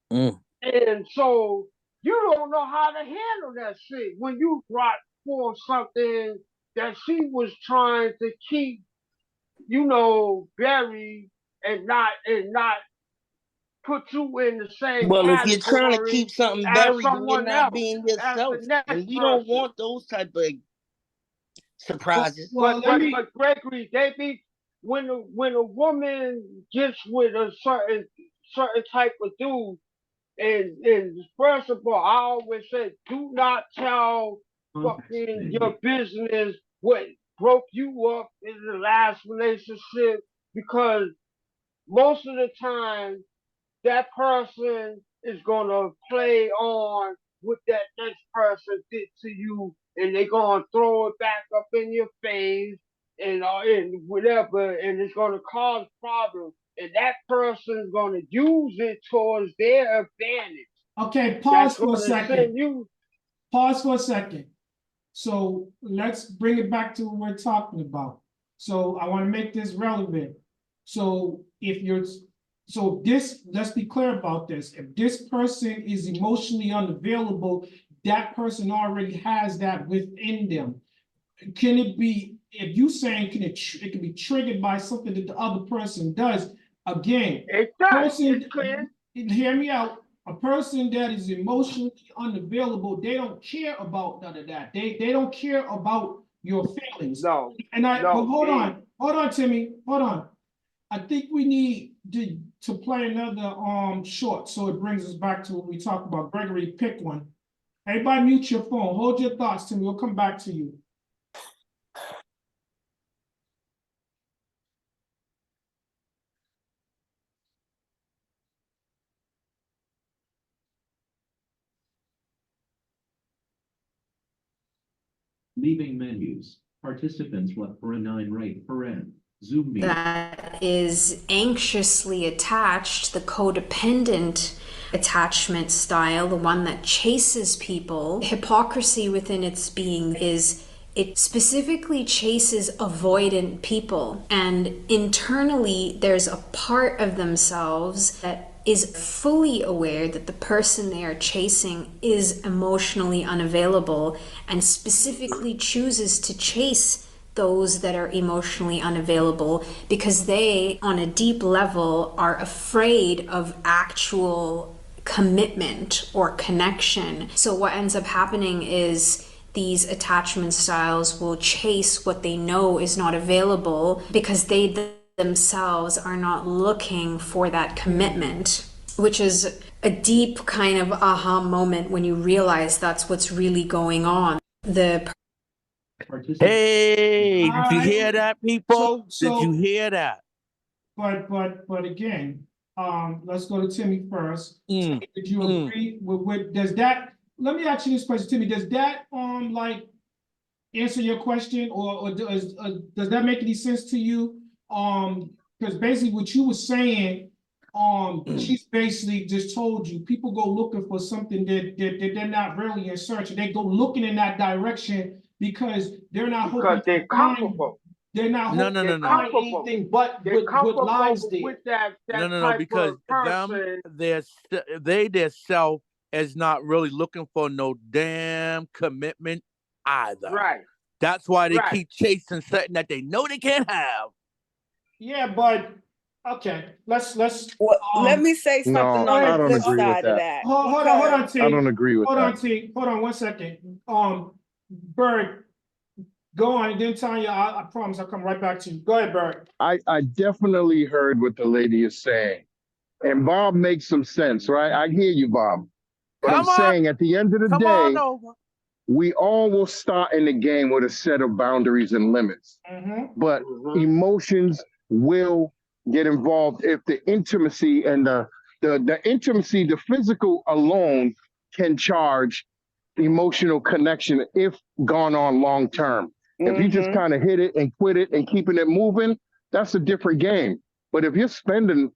And so you don't know how to handle that shit when you brought forth something that she was trying to keep, buried and not put you in the same Well, if you're trying to keep category something as buried, then you're someone not else, being as yourself. the next And we person. don't want those type of surprises. But Gregory, they be when a woman gets with a certain type of dude, and first of all, I always say, do not tell fucking your business what broke you up in the last relationship, because most of the time that person is gonna play on what that next person did to you, and they're gonna throw it back up in your face and whatever, and it's gonna cause problems. And that person's gonna use it towards their advantage. Okay, pause for a second. Pause for a second. So let's bring it back to what we're talking about. So I want to make this relevant. So let's be clear about this. If this person is emotionally unavailable, that person already has that within them. Can it be, if you saying it can be triggered by something that the other person does? Again, hear me out. A person that is emotionally unavailable, they don't care about none of that. They don't care about your feelings. But hold on, Timmy, hold on. I think we need to play another short, so it brings us back to what we talked about. Gregory, pick one. Everybody mute your phone. Hold your thoughts, Timmy. We'll come back to you. Leaving menus. Participants what for a 9 rate per N. Zoom meeting. That is anxiously attached, the codependent attachment style, the one that chases people. Hypocrisy within its being is it specifically chases avoidant people, and internally there's a part of themselves that is fully aware that the person they are chasing is emotionally unavailable and specifically chooses to chase those that are emotionally unavailable because they, on a deep level, are afraid of actual commitment or connection. So what ends up happening is these attachment styles will chase what they know is not available because they themselves are not looking for that commitment, which is a deep kind of aha moment when you realize that's what's really going on. Hey, did you Alright. hear that, people? Did you So, hear that? but again, let's go to Timmy first. Mm, Timmy, did you mm. agree with, does that, let me ask you this question, Timmy, does that, like, answer your question, or does that make any sense to you? Because basically what you were saying, she's basically just told you people go looking for something that they're not really in search, and they go looking in that direction because they're not because hoping they're to find, comfortable. they're not No, hoping no, to no, no, find no. anything but They're what comfortable lies there. with that No, no, no, type because of person. their self is not really looking for no damn commitment either. Right. That's why they Right. keep chasing something that they know they can't have. Yeah, but okay, let's Well, let me say No, something go on the I ahead. don't flip agree with side of that. that. Hold on, Because I T. don't agree with Hold that. on, T. Hold on 1 second. Bird, go on. And then Tanya, I promise I'll come right back to you. Go ahead, Bird. I definitely heard what the lady is saying. And Bob makes some sense, right? I hear you, Bob. But Come I'm on, saying at the end of the come on day, over. we all will start in the game with a set of boundaries and limits. But emotions will get involved if the intimacy and the intimacy, the physical alone can charge emotional connection if gone on long term. If you just kind of hit it and quit it and keeping it moving, that's a different game. But if you're spending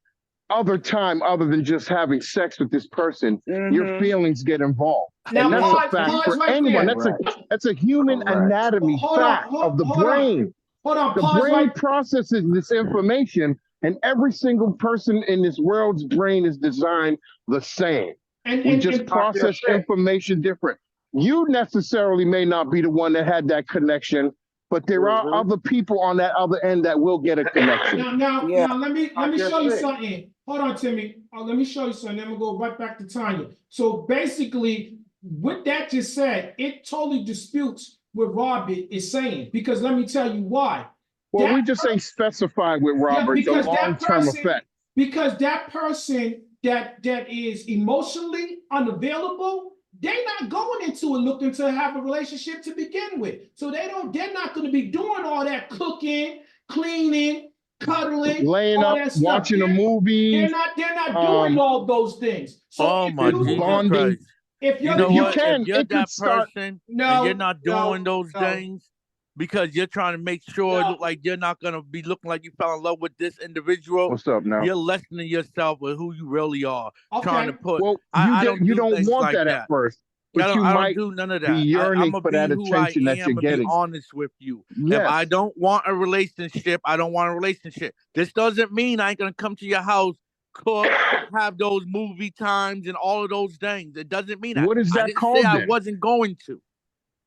other time other than just having sex with this person, your feelings get involved. Now And that's a fact pause for right anyone. there. That's a human anatomy Hold on, fact of the hold on. brain. Hold on, The pause brain right. processes this information, and every single person in this world's brain is designed the same. We just process information different. You necessarily may not be the one that had that connection, but there are other people on that other end that will get a connection. Now, let me show you something. Hold on, Timmy. Let me show you something. Then we'll go right back to Tanya. So basically, what that just said, it totally disputes what Robert is saying. Because let me tell you why. Well, we just ain't specified with Robert the long-term effect. Because that person that is emotionally unavailable, they're not going into it looking to have a relationship to begin with. So they're not going to be doing all that cooking, cleaning, cuddling, laying all up, that stuff. watching a movie. They're not doing all those things. So Oh my Jesus bonding. Christ. If You know you what? can, If you're it could that start. person and you're not doing those no. things because you're trying to make sure it look like you're not gonna be looking like you fell in love with this individual. What's up now? You're lessening yourself with who you really are. Trying to put. Well, I don't you do don't things want like that at first, but you I don't might do none of be that. I'm yearning gonna for be that who I attention that am you're and be getting. honest with you. Yes. If I don't want a relationship, I don't want a relationship. This doesn't mean I ain't gonna come to your house, cook, have those movie times and all of those things. It doesn't mean that. What is I that didn't called say I then? wasn't going to.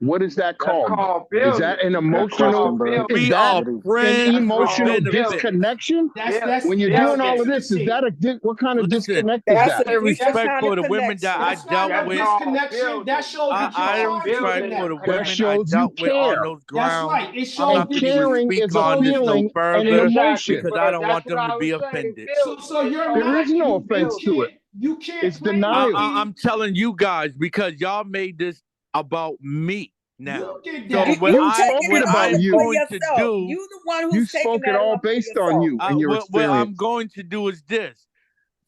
What is that called? Is that an Good emotional? question, Bird. Is We that are an friends with emotional benefits. disconnection? That's When you're doing all of this, is intimacy. that what kind of Listen, disconnect is that's that? a I different respect kind for of the women that connection. I That's not dealt no with. disconnection. That shows that I you're trying to respect for the connect. That women I shows you dealt with on care. those That's grounds. right. It I'm shows not that gonna even Caring speak is a on this no feeling and an further emotion. because I don't want them to be offended. So you're There not is no offense to it. you can't It's claim to denial. be. I'm telling you guys because y'all made this about me now. You did So that. what We taking what it about I'm For you. going to yourself. do You the one You who's taking spoke it that all on for based on yourself. you and your what I'm experience. going to do is this.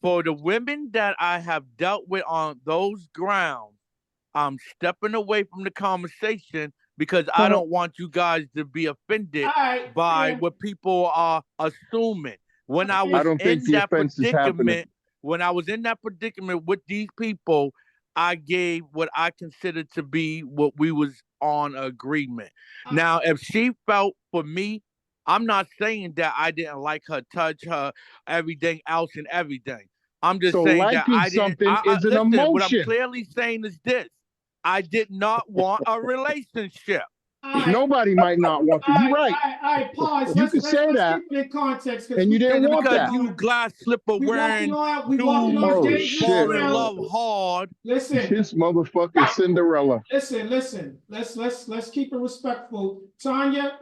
For the women that I have dealt with on those grounds, I'm stepping away from the conversation because I don't want you guys to be offended All right. by what people are assuming. When I I was don't think in the that offense is happening. predicament with these people, I gave what I considered to be what we was on agreement. Now, if she felt for me, I'm not saying that I didn't like her touch, her everything else and everything. I'm just So saying that liking I didn't. something is an Listen. What I'm emotion. clearly saying is this: I did not want a relationship. Nobody might not want to. You're right. All right, pause. You could say that, keep it in context and you didn't want Because that. you glass slipper wearing we walking on Oh, dangerous shit. fall in ground. love hard. Listen, This motherfucking Cinderella. listen. Let's keep it respectful. Tanya,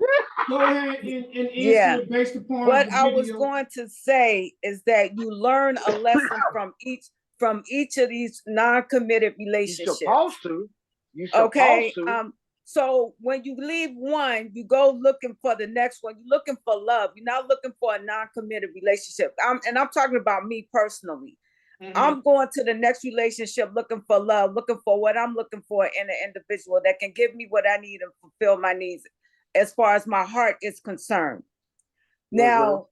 go ahead and answer Yeah. it based upon What the I was video. going to say is that you learn a lesson from each of these non-committed relationships. You're supposed to. You're Okay. supposed to. So when you leave one, you go looking for the next one. You're looking for love. You're not looking for a non-committed relationship. I'm talking about me personally. I'm going to the next relationship looking for love, looking for what I'm looking for in an individual that can give me what I need and fulfill my needs as far as my heart is concerned. Now,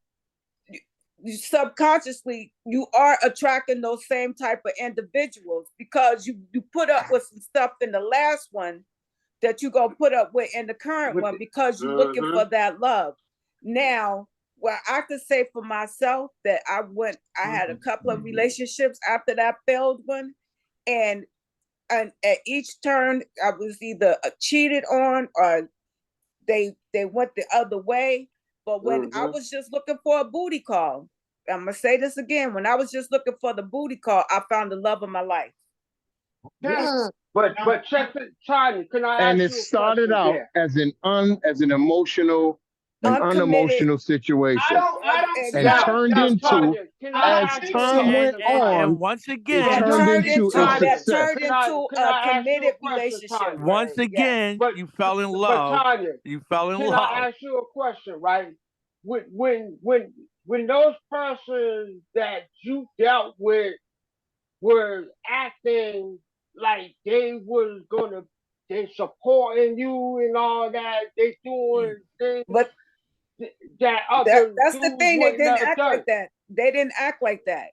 you subconsciously, you are attracting those same type of individuals because you put up with some stuff in the last one that you gonna put up with in the current one because you're looking for that love. Now, well, I could say for myself that I had a couple of relationships after that failed one, and at each turn I was either cheated on or they went the other way. But when I was just looking for a booty call, I'm gonna say this again, when I was just looking for the booty call, I found the love of my life. Yes. But check it, Tanya, can I ask And you it a started question out there? as an emotional, unemotional situation. And turned into, Tanya, can I as ask you a time question, went Tanya? on, once it again, turned into a Tanya, success. Turned into can a I ask you committed a question, relationship. Tanya? once again, But you fell in But love. Tanya, You fell in can love. I ask you a question, right? When those persons that you dealt with were acting like they supporting you and all that, they doing things But that other that's the dudes thing, they wouldn't didn't have act done. like that. They didn't act like that.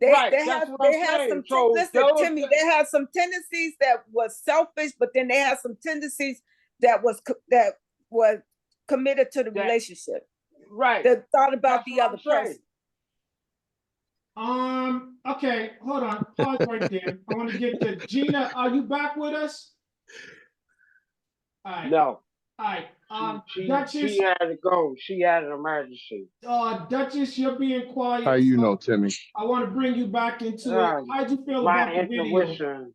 Right, They that's had what I'm saying. So listen to me, they had some tendencies that was selfish, but then they had some tendencies that was committed to the relationship. Right. That thought about That's the what other I'm saying. person. Okay, hold on. Pause right there. I want to get to Gina. Are you back with us? All right. No. All right. Duchess, she had to go. She had an emergency. Duchess, you're being quiet. How you know, Timmy? I want to bring you back into it. How'd you feel about the video?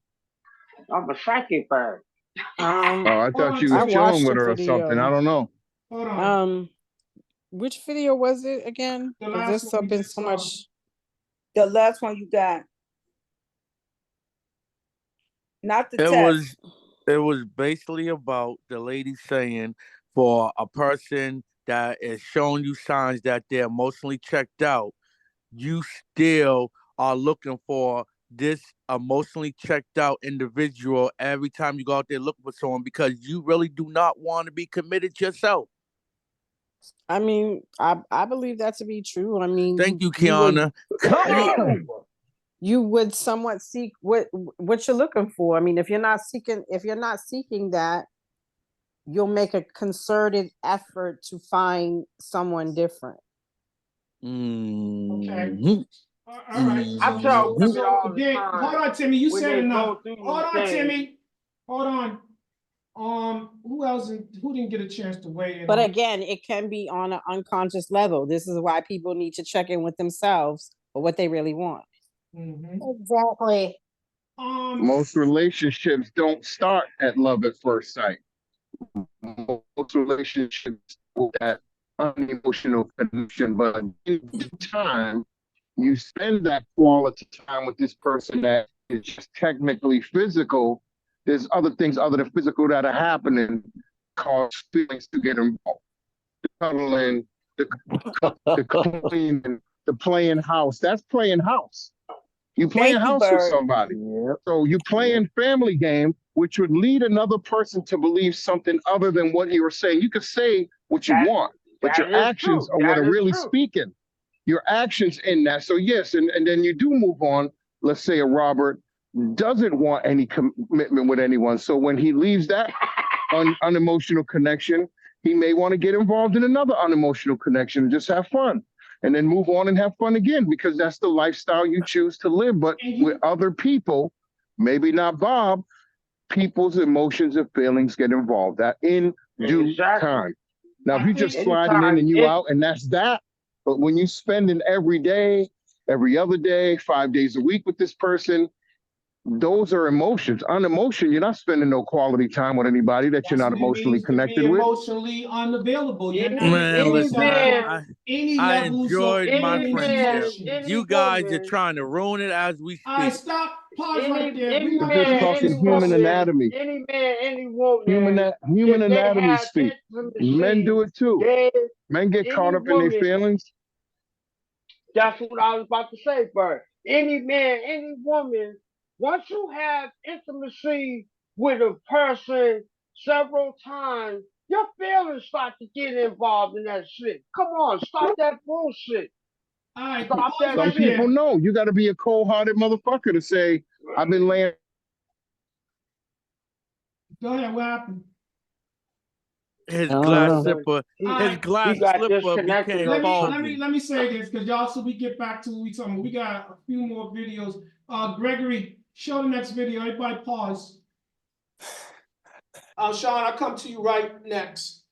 I'm a psychic bird. I thought you was chilling with her or something. I don't know. Hold on. Which video was it again? The last one been so much. The last one you got. Not the test. It was basically about the lady saying for a person that is showing you signs that they're emotionally checked out, you still are looking for this emotionally checked out individual every time you go out there looking for someone because you really do not want to be committed yourself. I mean, I believe that to be true. I mean, thank you, Kiana. Come on. You would somewhat seek what you're looking for. I mean, if you're not seeking that, you'll make a concerted effort to find someone different. Okay. All right. I tell women all the Again, time. hold on, Timmy. You said enough. Hold on, Timmy. Hold on. Who didn't get a chance to weigh in? But again, it can be on an unconscious level. This is why people need to check in with themselves or what they really want. Exactly. Most relationships don't start at love at first sight. Most relationships with that unemotional connection, but in time, you spend that quality time with this person that is just technically physical. There's other things other than physical that are happening, cause feelings to get involved. The cuddling, the cleaning, the playing house. That's playing house. You playing house with somebody. Yep. So you playing family game, which would lead another person to believe something other than what you were saying. You could say what you want, but your actions are what are really speaking. Your actions in that. So yes, and then you do move on. Let's say a Robert doesn't want any commitment with anyone. So when he leaves that unemotional connection, he may want to get involved in another unemotional connection and just have fun. And then move on and have fun again, because that's the lifestyle you choose to live. But with other people, maybe not Bob, people's emotions and feelings get involved that in due Exactly. time. Now, if I you think just sliding in anytime and you it, out and that's that, but when you spending every day, every other day, 5 days a week with this person, those are emotions. On emotion, you're not spending no quality time with anybody that you're that's not what it emotionally means to be connected with. emotionally unavailable. You're not Man, any listen, experiencing man, any I levels of enjoyed my any feelings, man, friendship. emotions. any You guys are woman, trying to ruin it as we All right, speak. stop. Pause right there. We're We're not just gonna any talking human discuss it. woman, anatomy. any man, any woman, Human if they anatomy have speak. Men intimacy, do it too. they Men get caught any up in their woman, feelings. that's what I was about to say, Bert. Any man, any woman, once you have intimacy with a person several times, your feelings start to get involved in that shit. Come on, stop that bullshit. All right, Stop pause that Some right shit. people there. know you got to be a cold-hearted motherfucker to say, I've been laying. Go ahead. What happened? His I don't glass know. slipper, All his right. glass He got slipper disconnected became or faulty. Let me say this because y'all, so we get back to what we talking about. We got a few more videos. Gregory, show the next video. Everybody pause. Sean, I'll come to you right next.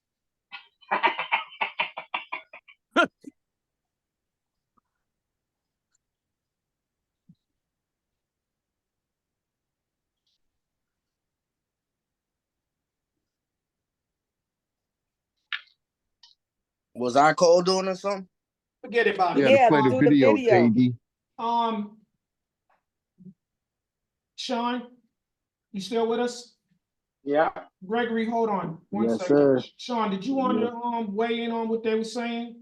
Was I cold doing or something? Forget about You it. got to Yeah, play the do the video, video. JD. Sean, you still with us? yeah. Gregory, hold on one Yes, second. sir. Sean, did you want Yes. to weigh in on what they were saying?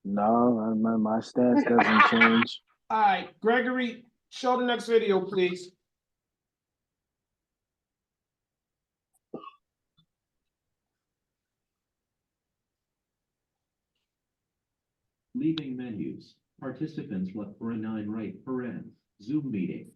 No, my stance doesn't change. All right, Gregory, show the next video, please. Leaving menus. Participants left for a 9 right paren. Zoom meeting.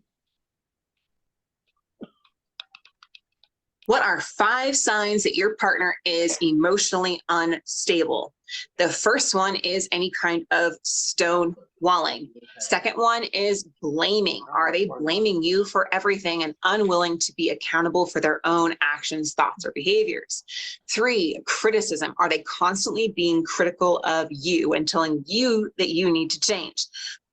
What are 5 signs that your partner is emotionally unstable? The first one is any kind of stonewalling. Second one is blaming. Are they blaming you for everything and unwilling to be accountable for their own actions, thoughts, or behaviors? 3, criticism. Are they constantly being critical of you and telling you that you need to change?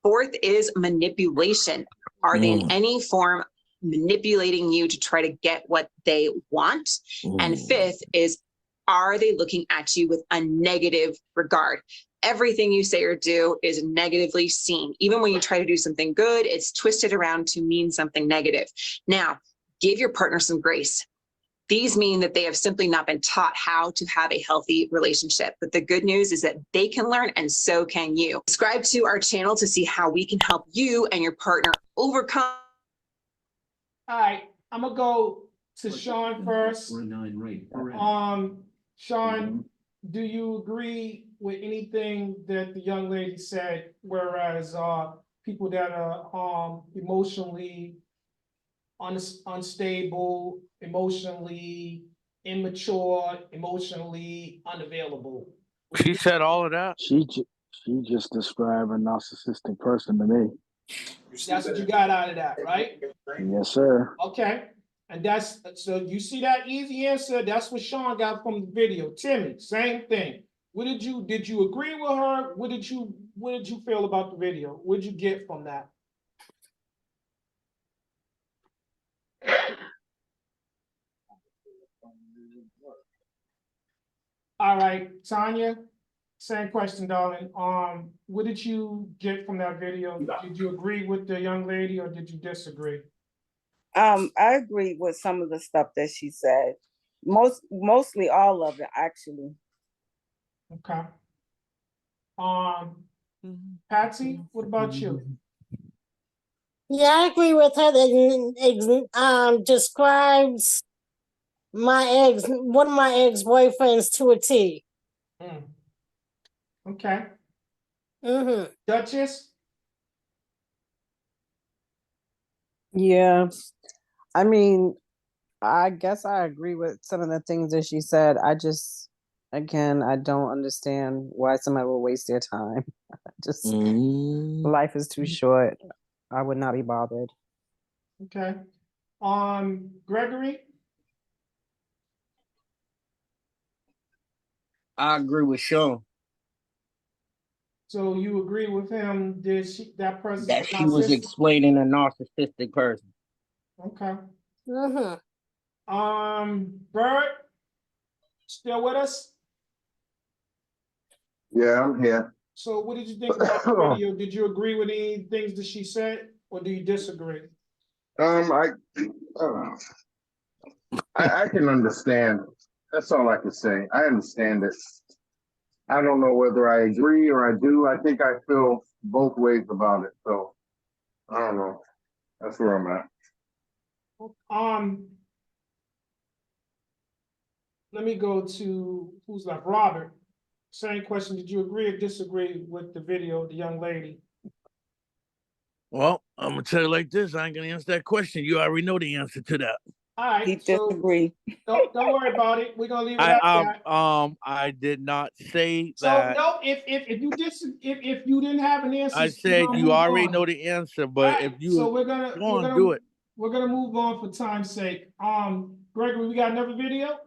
4th is manipulation. Are they in any form manipulating you to try to get what they want? And 5th is, are they looking at you with a negative regard? Everything you say or do is negatively seen. Even when you try to do something good, it's twisted around to mean something negative. Now, give your partner some grace. These mean that they have simply not been taught how to have a healthy relationship. But the good news is that they can learn, and so can you. Subscribe to our channel to see how we can help you and your partner overcome. All right, I'm gonna go to Sean first. For a 9 right paren. Sean, do you agree with anything that the young lady said? Whereas people that are emotionally unstable, emotionally immature, emotionally unavailable. She said all of that. She just described a narcissistic person to me. That's what you got out of that, right? Yes, sir. Okay. And that's, so you see that easy answer? That's what Sean got from the video. Timmy, same thing. Did you agree with her? What did you feel about the video? What did you get from that? All right, Tanya, same question, darling. What did you get from that video? Did you agree with the young lady or did you disagree? I agree with some of the stuff that she said. Mostly all of it, actually. Okay. Patsy, what about you? Yeah, I agree with her that describes one of my ex-boyfriends to a T. Okay. Duchess? Yeah. I mean, I guess I agree with some of the things that she said. Again, I don't understand why somebody would waste their time. Life is too short. I would not be bothered. Okay. Gregory? I agree with Sean So you agree with him that person's that she was narcissistic? explaining a narcissistic person. Okay. Mm-hmm. Bert, still with us? Yeah, I'm here. So what did you think about the video? Did you agree with any things that she said, or do you disagree? I, uh, I can understand. That's all I can say. I understand it. I don't know whether I agree or I do. I think I feel both ways about it. So I don't know. That's where I'm at. Let me go to who's left. Robert. Same question. Did you agree or disagree with the video, the young lady? Well, I'm gonna tell you like this. I ain't gonna answer that question. You already know the answer to that. All right. He disagree. Don't worry about it. We're gonna leave it at that. I did not say So that. no, if you didn't have an answer, I said you already know the answer, but if you so we're gonna do it, gonna move on for time's sake. Gregory, we got another video.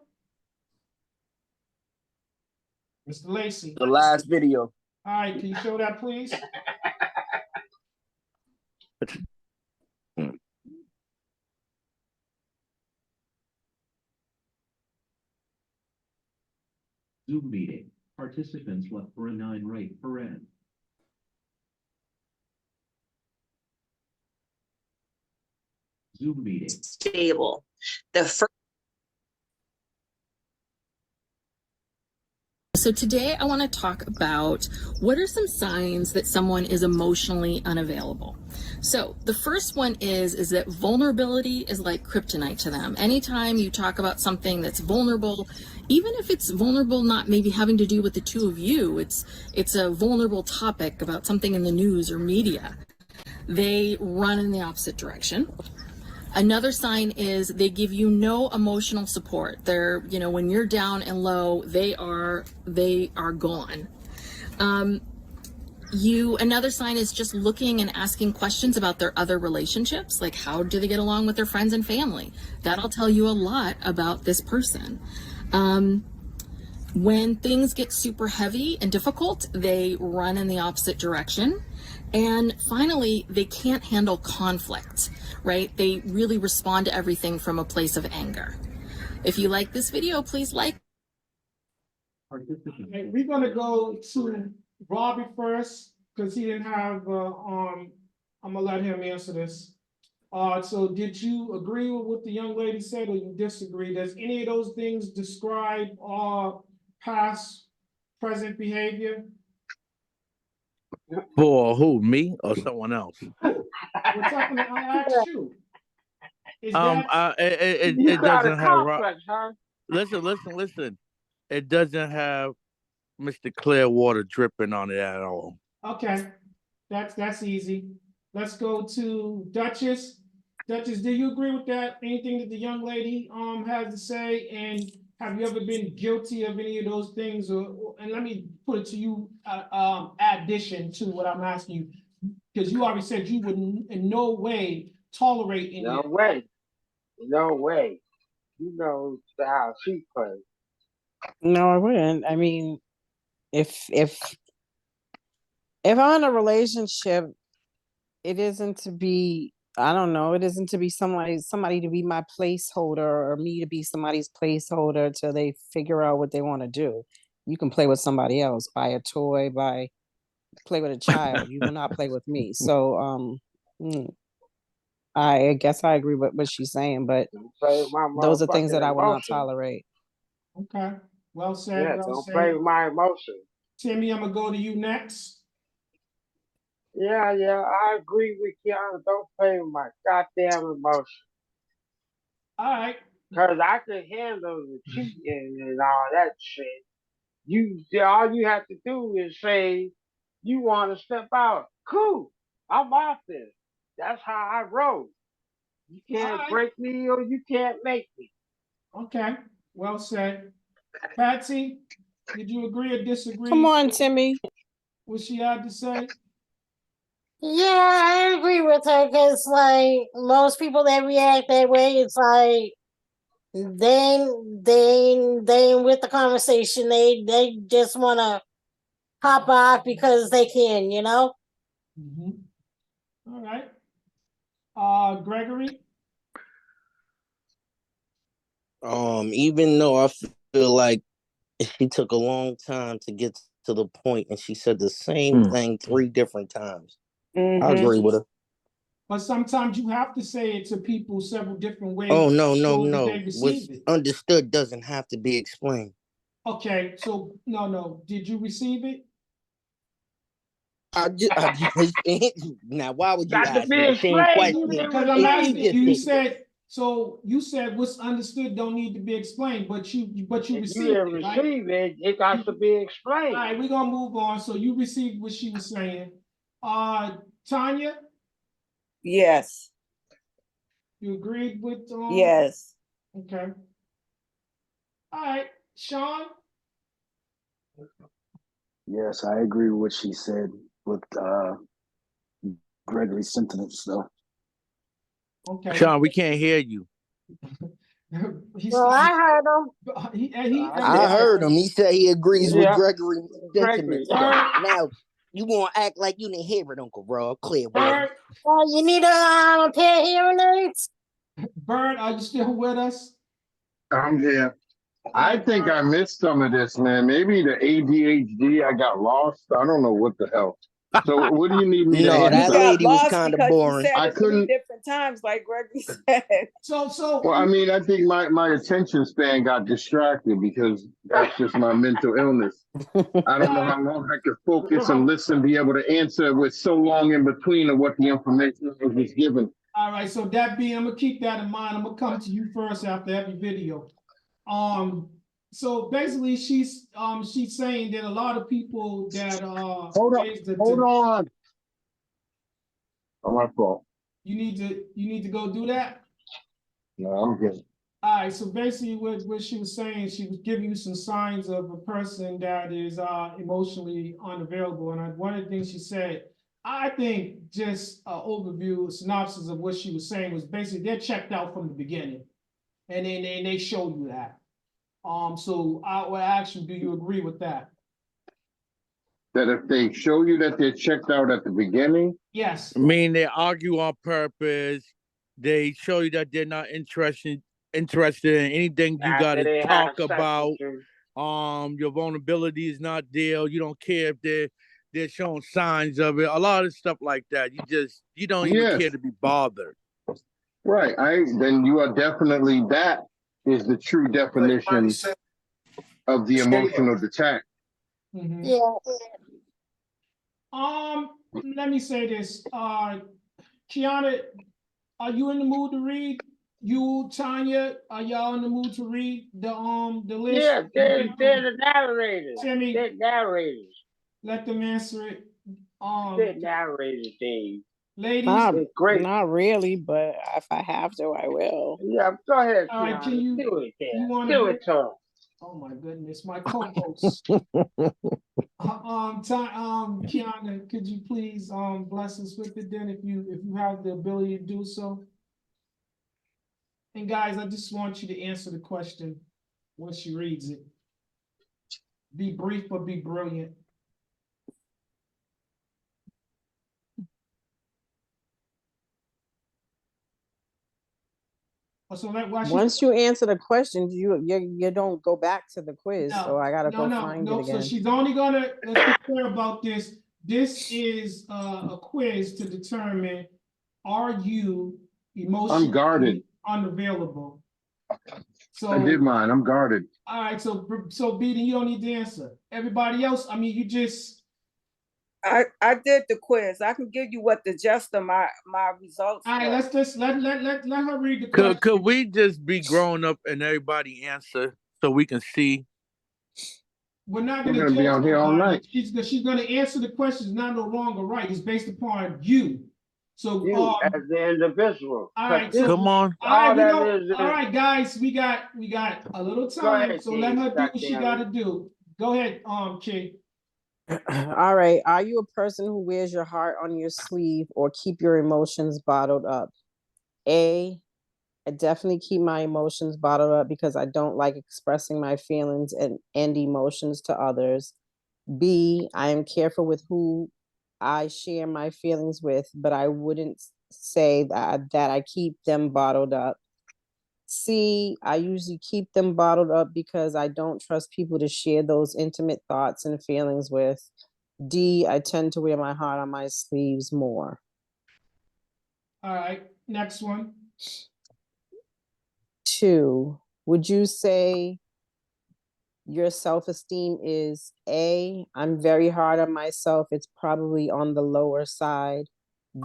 Mr. Lacey. The last video. All right, can you show that, please? Zoom meeting. Participants left for a 9 right for N. Zoom meeting. Stable. The first. So today I want to talk about what are some signs that someone is emotionally unavailable. So the first one is that vulnerability is like kryptonite to them. Anytime you talk about something that's vulnerable, even if it's vulnerable not maybe having to do with the two of you, it's a vulnerable topic about something in the news or media, they run in the opposite direction. Another sign is they give you no emotional support. They're, when you're down and low, they are gone. Another sign is just looking and asking questions about their other relationships, like how do they get along with their friends and family? That'll tell you a lot about this person. When things get super heavy and difficult, they run in the opposite direction. And finally, they can't handle conflict, right? They really respond to everything from a place of anger. If you like this video, please like. Okay, we're gonna go to Robbie first, because he didn't have, I'm gonna let him answer this. So did you agree with what the young lady said, or you disagree? Does any of those things describe, past, present behavior? for who? Me or someone else? What's happening? I asked you. Is that It got a doesn't have. complex, huh? Listen. It doesn't have Mr. Clearwater dripping on it at all. okay? That's easy. Let's go to Duchess. Duchess, do you agree with that? Anything that the young lady has to say? And have you ever been guilty of any of those things? And let me put it to you, addition to what I'm asking you, because you already said you would in no way tolerate any. No way. No way. You know how she plays. No, I wouldn't. I mean, if I'm in a relationship, it isn't to be, I don't know, it isn't to be somebody to be my placeholder or me to be somebody's placeholder till they figure out what they want to do. You can play with somebody else, buy a toy, play with a child. You will not play with me. So I guess I agree with what she's saying, but Play with my those are things that I will not emotions. tolerate. Okay, well said. Yeah, well don't said. play with my emotions. Timmy, I'm gonna go to you next. Yeah, I agree with Kiana. Don't play with my goddamn emotions. All right. Cause I can handle the cheating and all that shit. All you have to do is say you want to step out. Cool, I'm out there. That's how I roll. You can't break me or you can't make me. Okay, well said. Patsy, did you agree or disagree? Come on, Timmy. What she had to say? Yeah, I agree with her because, like, most people that react that way, it's like they ain't with the conversation. They just want to hop off because they can, you know. All right. Gregory. Even though I feel like she took a long time to get to the point, and she said the same thing 3 different times. I agree with her. But sometimes you have to say it to people several different ways. Oh no, that they What's receive it. understood doesn't have to be explained. Okay, so no. Did you receive it? I just now. Why would you Got to ask be me the same explained. You question didn't Because I'm if receive you asking it. you. just You did? said so. You said what's understood don't need to be explained, but you If you received didn't it, right? receive it, it got to be All explained. right, we're gonna move on. So you received what she was saying. Tanya, Yes. you agreed with Yes. Okay. All right, Sean. Yes, I agree with what she said with Gregory's sentiments. So Okay. Sean, we can't hear you. Well, I heard them. I heard him. He said he agrees with Yeah, Gregory's Gregory. sentiments. So now you want to act like you didn't hear it, Uncle Rob. Clear water. Well, you need a pair of hearing aids. Bird, are you still with us? I'm here. I think I missed some of this, man. Maybe the ADHD, I got lost. I don't know what the hell. So what do you need me to No, You that answer? got lady was lost kind of because you boring. said I it 3 couldn't. different times, like Gregory said. So Well, I mean, I think my attention span got distracted because that's just my mental illness. I don't know how long I could focus and listen, be able to answer with so long in between of what the information was given. All right, so that being, I'm gonna keep that in mind. I'm gonna come to you first after every video. So basically, she's saying that a lot of people that Hold on, raised the, hold on. Oh, my fault. you need to go do that. No, I'm good. All right, so basically what she was saying, she was giving you some signs of a person that is emotionally unavailable. And one of the things she said, I think just an overview, a synopsis of what she was saying was basically they're checked out from the beginning. And then they show you that. So I would ask you, do you agree with that? That if they show you that they're checked out at the beginning, Yes. I mean, they argue on purpose. They show you that they're not interested in anything you got after to they have talk sex with about. you. Your vulnerability is not there. You don't care if they're showing signs of it. A lot of stuff like that. You don't even yes, care to be bothered. right. Then you are definitely, that is the true definition of the emotional detachment. Mm-hmm. Yes. Let me say this. Kiana, are you in the mood to read? You, Tanya, are y'all in the mood to read the list? Yeah, they're the narrators. Timmy, They're narrators. let them answer it. They're narrators, Dave. Ladies, great. Not really, but if I have to, I will. Yeah, go ahead, all right, Keanu. can you Do it, you want do to it, Tom. oh my goodness, my co-host. Kiana, could you please bless us with it then if you have the ability to do so? And guys, I just want you to answer the question when she reads it. Be brief but be brilliant. So Once you answer the questions, you don't go back to the quiz. So I gotta go find it again. So she's only gonna, let's be clear about this. This is a quiz to determine, are you emotionally I'm guarded. unavailable? So I did mine. I'm guarded. All right, so Beaton, you don't need to answer. Everybody else, I mean, you just. I did the quiz. I can give you what the gist of my results. All right, let's just let her read the question. Could we just be grown up and everybody answer so we can see? We're not going to be on here all night. She's going to answer the questions, not no wrong or right. It's based upon you. So you as the individual. All right, so come on. All right, guys, we got a little time, ahead, so let her do what she damn got to do. Go ahead, Kay. All right. Are you a person who wears your heart on your sleeve or keep your emotions bottled up? A, I definitely keep my emotions bottled up because I don't like expressing my feelings and emotions to others. B, I am careful with who I share my feelings with, but I wouldn't say that I keep them bottled up. C, I usually keep them bottled up because I don't trust people to share those intimate thoughts and feelings with. D, I tend to wear my heart on my sleeves more. All right, next one. 2, would you say your self-esteem is A, I'm very hard on myself, it's probably on the lower side.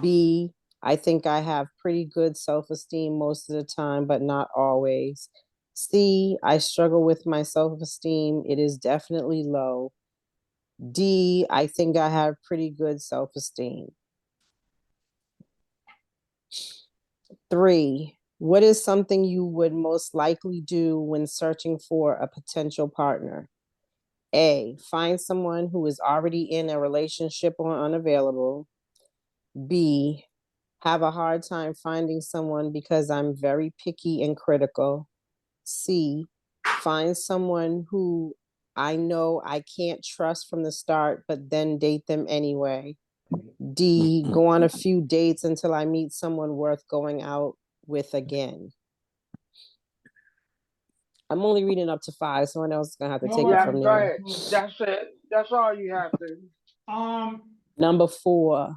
B, I think I have pretty good self-esteem most of the time, but not always. C, I struggle with my self-esteem, it is definitely low. D, I think I have pretty good self-esteem. 3, what is something you would most likely do when searching for a potential partner? A, find someone who is already in a relationship or unavailable. B, have a hard time finding someone because I'm very picky and critical. C, find someone who I know I can't trust from the start, but then date them anyway. D, go on a few dates until I meet someone worth going out with again. I'm only reading up to 5. Someone else is gonna have to take it from Go there. ahead. That's it. That's all you have to. Number 4,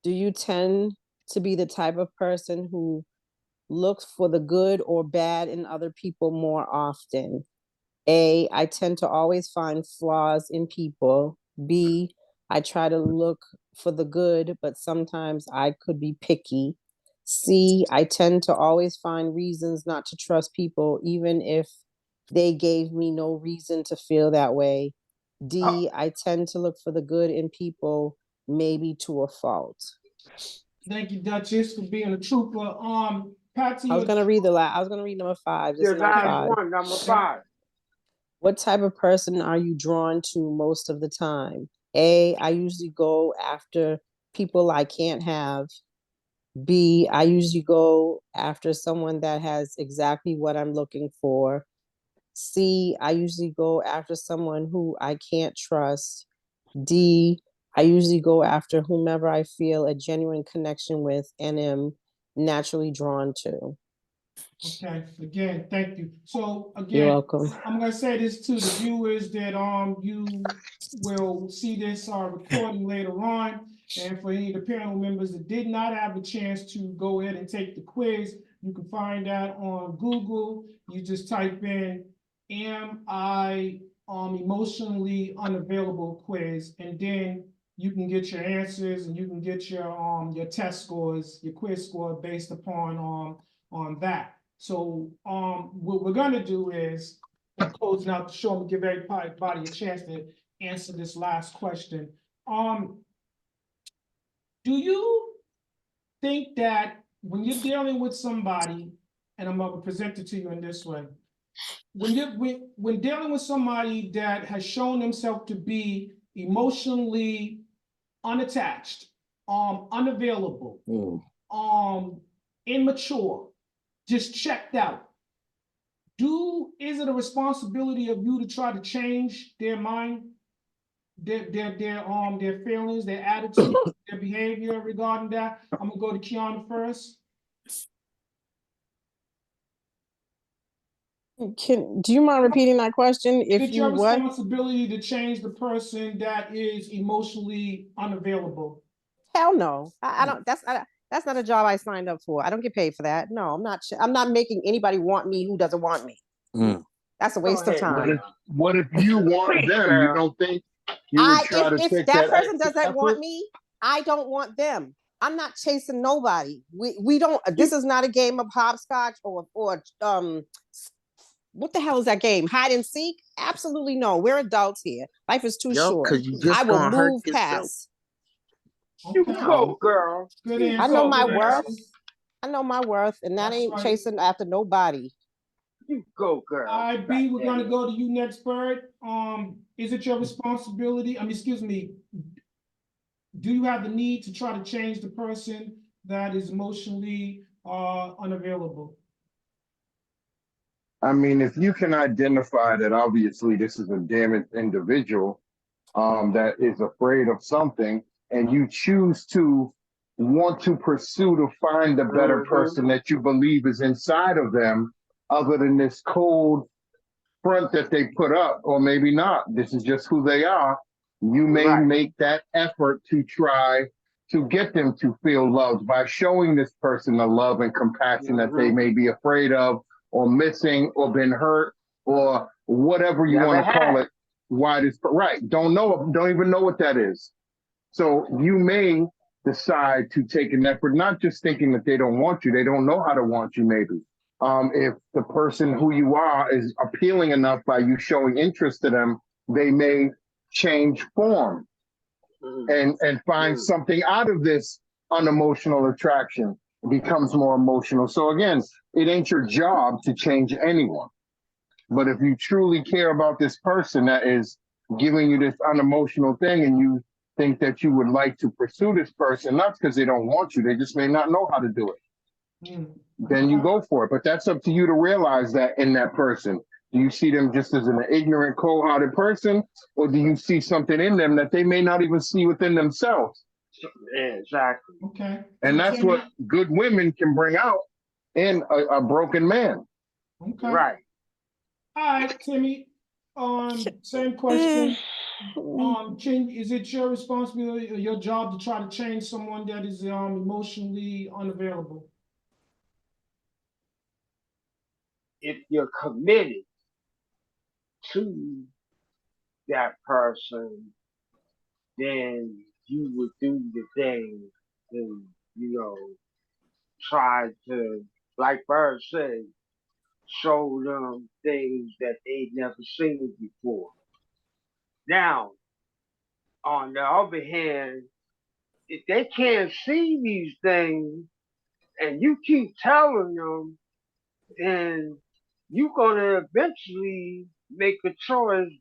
do you tend to be the type of person who looks for the good or bad in other people more often? A, I tend to always find flaws in people. B, I try to look for the good, but sometimes I could be picky. C, I tend to always find reasons not to trust people, even if they gave me no reason to feel that way. D, I tend to look for the good in people, maybe to a fault. Thank you, Duchess, for being a trooper. Patsy, I was gonna read number 5. This The is number last 5. one, number 5. What type of person are you drawn to most of the time? A, I usually go after people I can't have. B, I usually go after someone that has exactly what I'm looking for. C, I usually go after someone who I can't trust. D, I usually go after whomever I feel a genuine connection with and am naturally drawn to. Okay, again, thank you. So You're again, welcome. I'm gonna say this to the viewers that you will see this recording later on. And for any of the panel members that did not have a chance to go ahead and take the quiz, you can find that on Google. You just type in "Am I emotionally unavailable?" quiz, and then you can get your answers and you can get your test scores, your quiz score based upon on that. So what we're gonna do is, in closing out the show, and give everybody a chance to answer this last question. Do you think that when you're dealing with somebody, and I'm gonna present it to you in this way, when dealing with somebody that has shown themselves to be emotionally unattached, unavailable, immature, just checked out, is it a responsibility of you to try to change their mind, their feelings, their attitude, their behavior regarding that? I'm gonna go to Kiana first. Do you mind repeating that question? Is it your responsibility to change the person that is emotionally unavailable? Hell no. I don't. That's not a job I signed up for. I don't get paid for that. No, I'm not. I'm not making anybody want me who doesn't want me. That's a waste of time. What if you want them? You don't think you would try to If take that that person extra doesn't want effort? me, I don't want them. I'm not chasing nobody. We don't. This is not a game of hopscotch or what the hell is that game? Hide and seek? Absolutely no. We're adults here. Life is too short. Cause you just I will gonna hurt move yourself. past. You Okay. go, girl. Good You answer. I know my go, worth. girl. I know my worth, and that That's ain't right. chasing after nobody. You go, girl. All right, B, we're gonna go to you next, Bird. Is it your responsibility? Excuse me. Do you have the need to try to change the person that is emotionally unavailable? I mean, if you can identify that obviously this is a damaged individual that is afraid of something, and you choose to want to pursue to find the better person that you believe is inside of them, other than this cold front that they put up, or maybe not. This is just who they are. You may make that effort to try to get them to feel loved by showing this person the love and compassion that they may be afraid of, or missing, or been hurt, or whatever you want to call it. Why this don't know, don't even know what that is. So you may decide to take an effort, not just thinking that they don't want you, they don't know how to want you, maybe. If the person who you are is appealing enough by you showing interest to them, they may change form and find something out of this unemotional attraction. It becomes more emotional. So again, it ain't your job to change anyone. But if you truly care about this person that is giving you this unemotional thing, and you think that you would like to pursue this person, not because they don't want you, they just may not know how to do it, then you go for it. But that's up to you to realize that in that person. Do you see them just as an ignorant, cold-hearted person, or do you see something in them that they may not even see within themselves? Exactly. Okay. And that's what good women can bring out in a broken man. Okay. Right. All right, Timmy. Same question. Is it your responsibility or your job to try to change someone that is emotionally unavailable? If you're committed to that person, then you would do the thing to, try to, like Bird said, show them things that they've never seen before. Now, on the other hand, if they can't see these things and you keep telling them, then you're going to eventually make a choice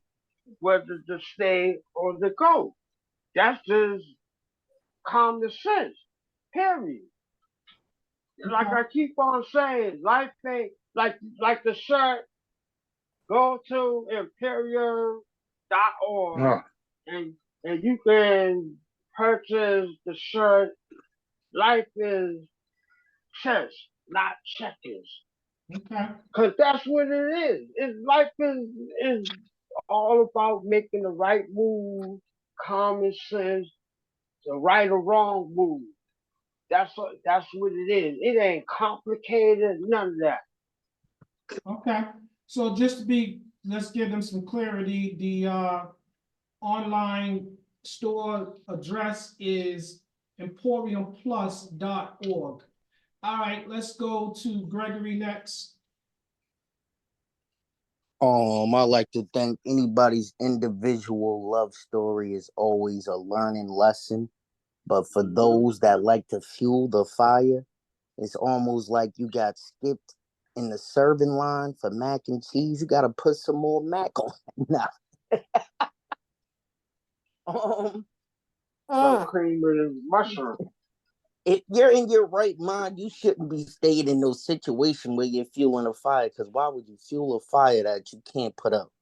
whether to stay or to go. That's just common sense, period. Like I keep on saying, life ain't like the shirt. Go to imperial.org and you can purchase the shirt. Life is chess, not checkers. Okay. Cause that's what it is. Life is all about making the right move, common sense, the right or wrong move. That's what it is. It ain't complicated, none of that. Okay. So let's give them some clarity. The online store address is emporiumplus.org. All right, let's go to Gregory next. I like to think anybody's individual love story is always a learning lesson. But for those that like to fuel the fire, it's almost like you got skipped in the serving line for mac and cheese. You got to put some more mac on it now. Some cream and mushroom. If you're in your right mind, you shouldn't be staying in no situation where you're fueling a fire. Because why would you fuel a fire that you can't put out?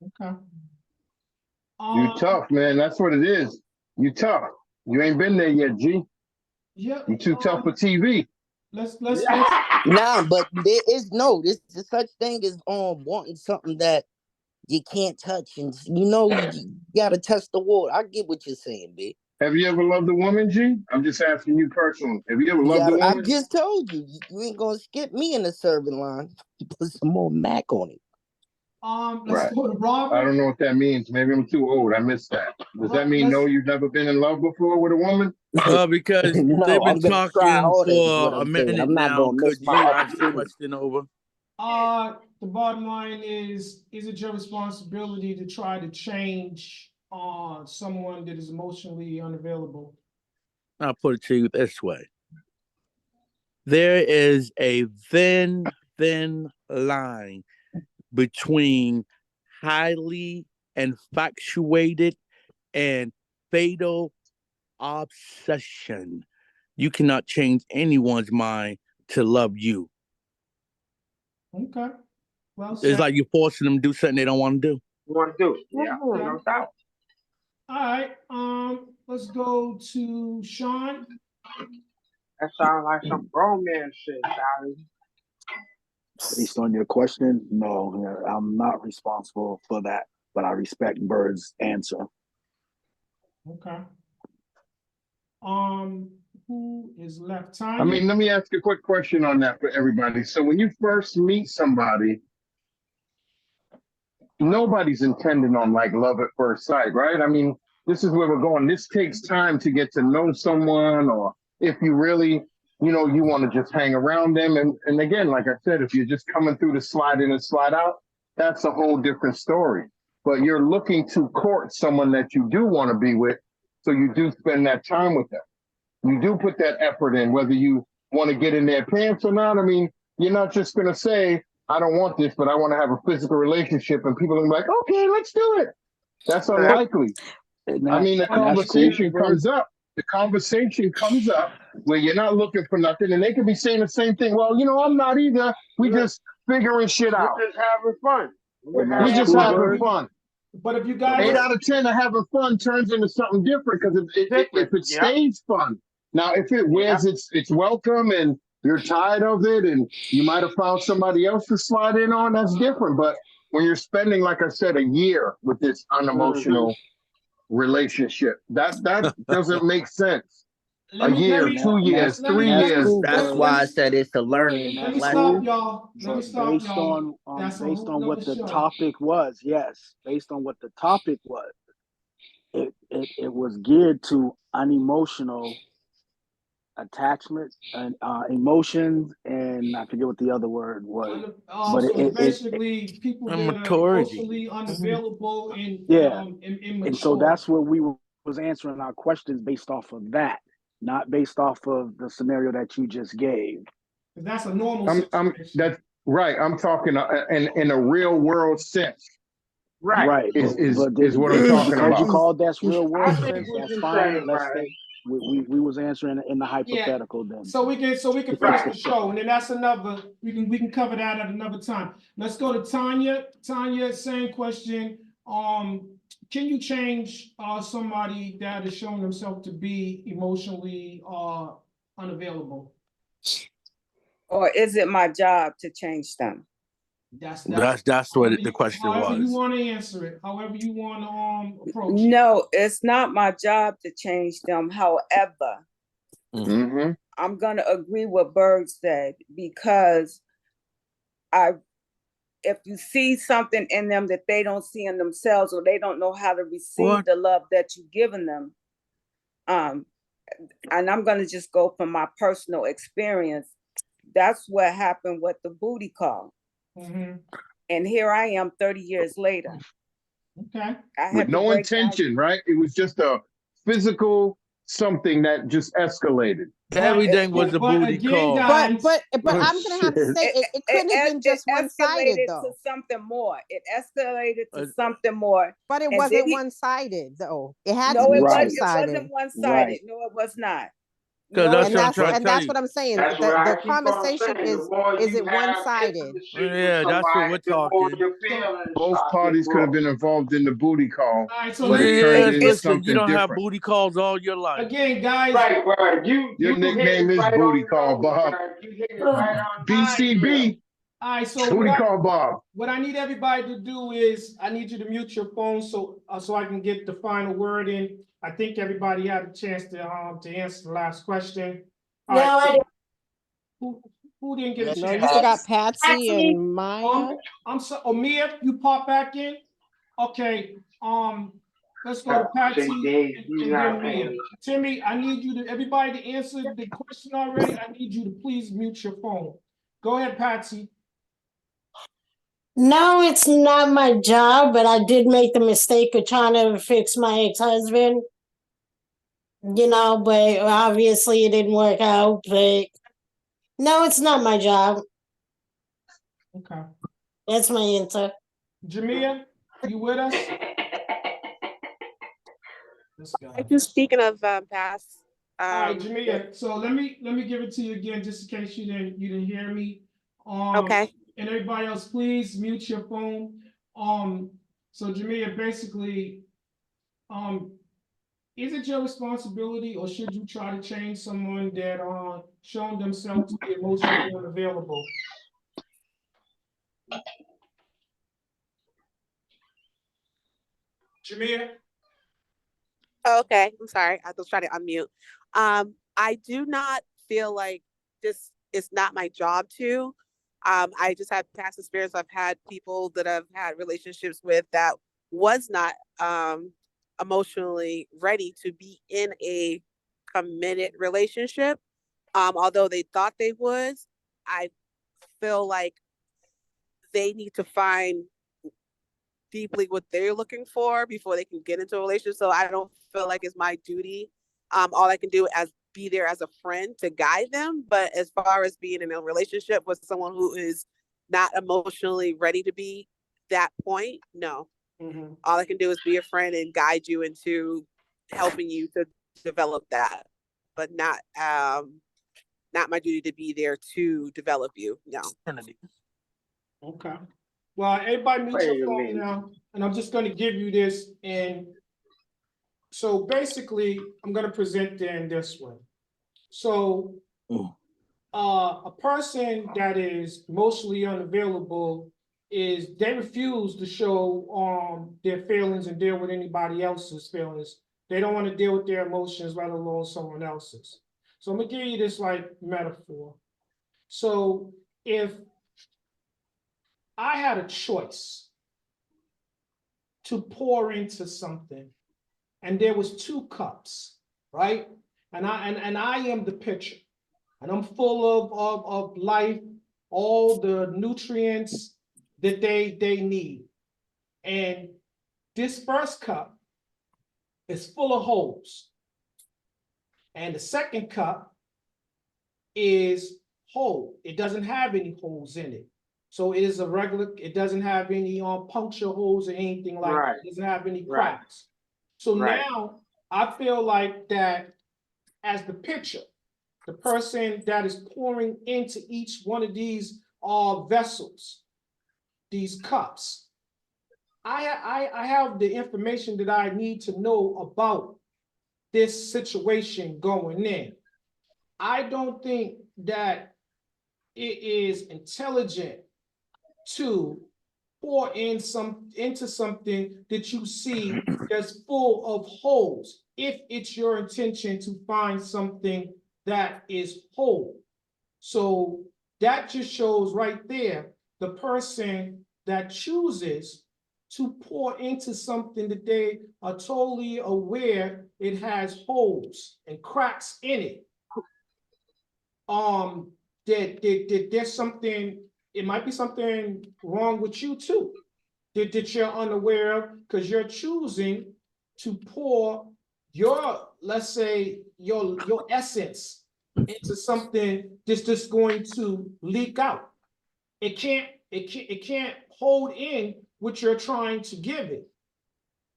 Okay. You tough, man. That's what it is. You tough. You ain't been there yet, G. Yeah. You too tough for TV. Let's Nah, but there is there's such thing as wanting something that you can't touch, and you gotta test the water. I get what you're saying, B. Have you ever loved a woman, G? I'm just asking you personally. Have you ever loved a woman? I just told you, you ain't gonna skip me in the serving line. Put some more mac on it. Let's go to Robert. I don't know what that means. Maybe I'm too old. I missed that. Does that mean no, you've never been in love before with a woman? Because No, they've been I'm gonna try talking harder, is for what a I'm saying. minute I'm not now. gonna Could miss my you ask the opportunity. question over? The bottom line is it your responsibility to try to change someone that is emotionally unavailable? I'll put it to you this way. There is a thin line between highly infatuated and fatal obsession. you cannot change anyone's mind to love you. Okay. Well It's said. like you're forcing them to do something they don't want to do. Want to do? Yeah, Okay. no doubt. All right. Let's go to Sean. That sounds like some grown man shit, Charlie. Based on your question, no, I'm not responsible for that, but I respect Bird's answer. Okay. Who is left? Tanya? I mean, let me ask a quick question on that for everybody. So when you first meet somebody, nobody's intending on like love at first sight, right? I mean, this is where we're going. This takes time to get to know someone, or if you really, you want to just hang around them. And again, like I said, if you're just coming through to slide in and slide out, that's a whole different story. But you're looking to court someone that you do want to be with, so you do spend that time with them. You do put that effort in, whether you want to get in their pants or not. I mean, you're not just going to say, I don't want this, but I want to have a physical relationship, and people are gonna be like, okay, let's do it. That's unlikely. I mean, the conversation comes up. The conversation comes up where you're not looking for nothing, and they could be saying the same thing. Well, I'm not either. We just figuring shit out. We're just having fun. We're just having fun. But if you guys 8 out of 10 of having fun turns into something different, because if it stays fun. Now, if it wears its welcome and you're tired of it and you might have found somebody else to slide in on, that's different. But when you're spending, like I said, a year with this unemotional relationship, that doesn't make sense. A year, 2 years, 3 years. That's why I said it's a learning Let me lesson. stop, y'all. Let me stop, Based y'all. on That's a based whole on what nother the show. topic was, yes, based on what the topic was, it was geared to unemotional attachment and emotions, and I forget what the other word was. But So it's basically people that are Immaturity. emotionally unavailable and yeah, immature. and so that's what we was answering our questions based off of that, not based off of the scenario that you just gave. That's a normal situation. That's right. I'm talking in a real world sense. Right. Is what I'm talking because about. you called that's real world I think sense, what that's you're fine. saying, Let's right? stay. We was answering in the hypothetical then. So we can finish the show, and then that's another. We can cover that at another time. Let's go to Tanya. Tanya, same question. Can you change somebody that has shown themselves to be emotionally unavailable? Or is it my job to change them? That's what the question however was. You want to answer it, however you want to approach it. No, it's not my job to change them. However, I'm gonna agree with Bird said, because if you see something in them that they don't see in themselves, or they don't know how to receive the love that you've given them, and I'm gonna just go from my personal experience. That's what happened with the booty call. And here I am 30 years later. Okay. With no intention, right? It was just a physical something that just escalated. Everything was a booty call. Guys, but I'm gonna have to say it couldn't have been just one-sided though. To something more. It escalated to something more. But it wasn't one-sided though. It had to be two-sided. It wasn't one-sided. No, it was not. That's what I'm saying. The conversation is it one-sided? Yeah, that's what we're talking. Both parties could have been involved in the booty call. All right, so but it turned into listen, something you don't different. have booty calls all your life. Again, guys. Right. Your nickname is Booty Call Bob. BCB. All right, so Booty Call Bob. What I need everybody to do is I need you to mute your phone so I can get the final word in. I think everybody had a chance to answer the last question. All right, who didn't get a chance? No, you still got Patsy and Maya. I'm sorry, Mia, you pop back in. Okay, let's go to Patsy and then Mia. Timmy, I need everybody to answer the question already. I need you to please mute your phone. Go ahead, Patsy. No, it's not my job, but I did make the mistake of trying to fix my ex-husband. But obviously it didn't work out. But no, it's not my job. Okay. That's my answer. Jamia, you with us? Speaking of past All right, Jamia. So let me give it to you again, just in case you didn't hear me. Okay. And everybody else, please mute your phone. So Jamia, basically, is it your responsibility, or should you try to change someone that shown themselves to be emotionally unavailable? Jamia? Okay, I'm sorry. I was trying to unmute. I do not feel like this is not my job to. I just had past experience. I've had people that I've had relationships with that was not emotionally ready to be in a committed relationship. Although they thought they was, I feel like they need to find deeply what they're looking for before they can get into a relationship. So I don't feel like it's my duty. All I can do is be there as a friend to guide them. But as far as being in a relationship with someone who is not emotionally ready to be that point, no. Mm-hmm. All I can do is be a friend and guide you into helping you to develop that, but not my duty to be there to develop you. No. Okay. Well, everybody mute Wait your a phone minute. now, and I'm just going to give you this. And so basically, I'm going to present it in this way. So a person that is emotionally unavailable is they refuse to show their feelings and deal with anybody else's feelings. They don't want to deal with their emotions, let alone someone else's. So I'm gonna give you this like metaphor. So if I had a choice to pour into something, and there was 2 cups, right? And I am the pitcher, and I'm full of life, all the nutrients that they need. And this first cup is full of holes, and the second cup is whole. It doesn't have any holes in it. So it is a regular, it doesn't have any puncture holes or anything like that. It doesn't have any cracks. So now I feel like that as the pitcher, the person that is pouring into each one of these vessels, these cups, I have the information that I need to know about this situation going in. I don't think that it is intelligent to pour into something that you see that's full of holes, if it's your intention to find something that is whole. So that just shows right there the person that chooses to pour into something that they are totally aware it has holes and cracks in it. That there's something, it might be something wrong with you too, that you're unaware of, because you're choosing to pour your, let's say, your essence into something that's just going to leak out. It can't hold in what you're trying to give it.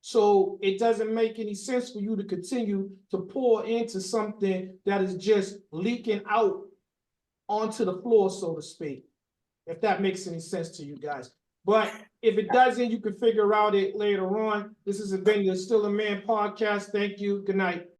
So it doesn't make any sense for you to continue to pour into something that is just leaking out onto the floor, so to speak, if that makes any sense to you guys. But if it doesn't, you can figure out it later on. This has been the Still a Man podcast. Thank you. Good night.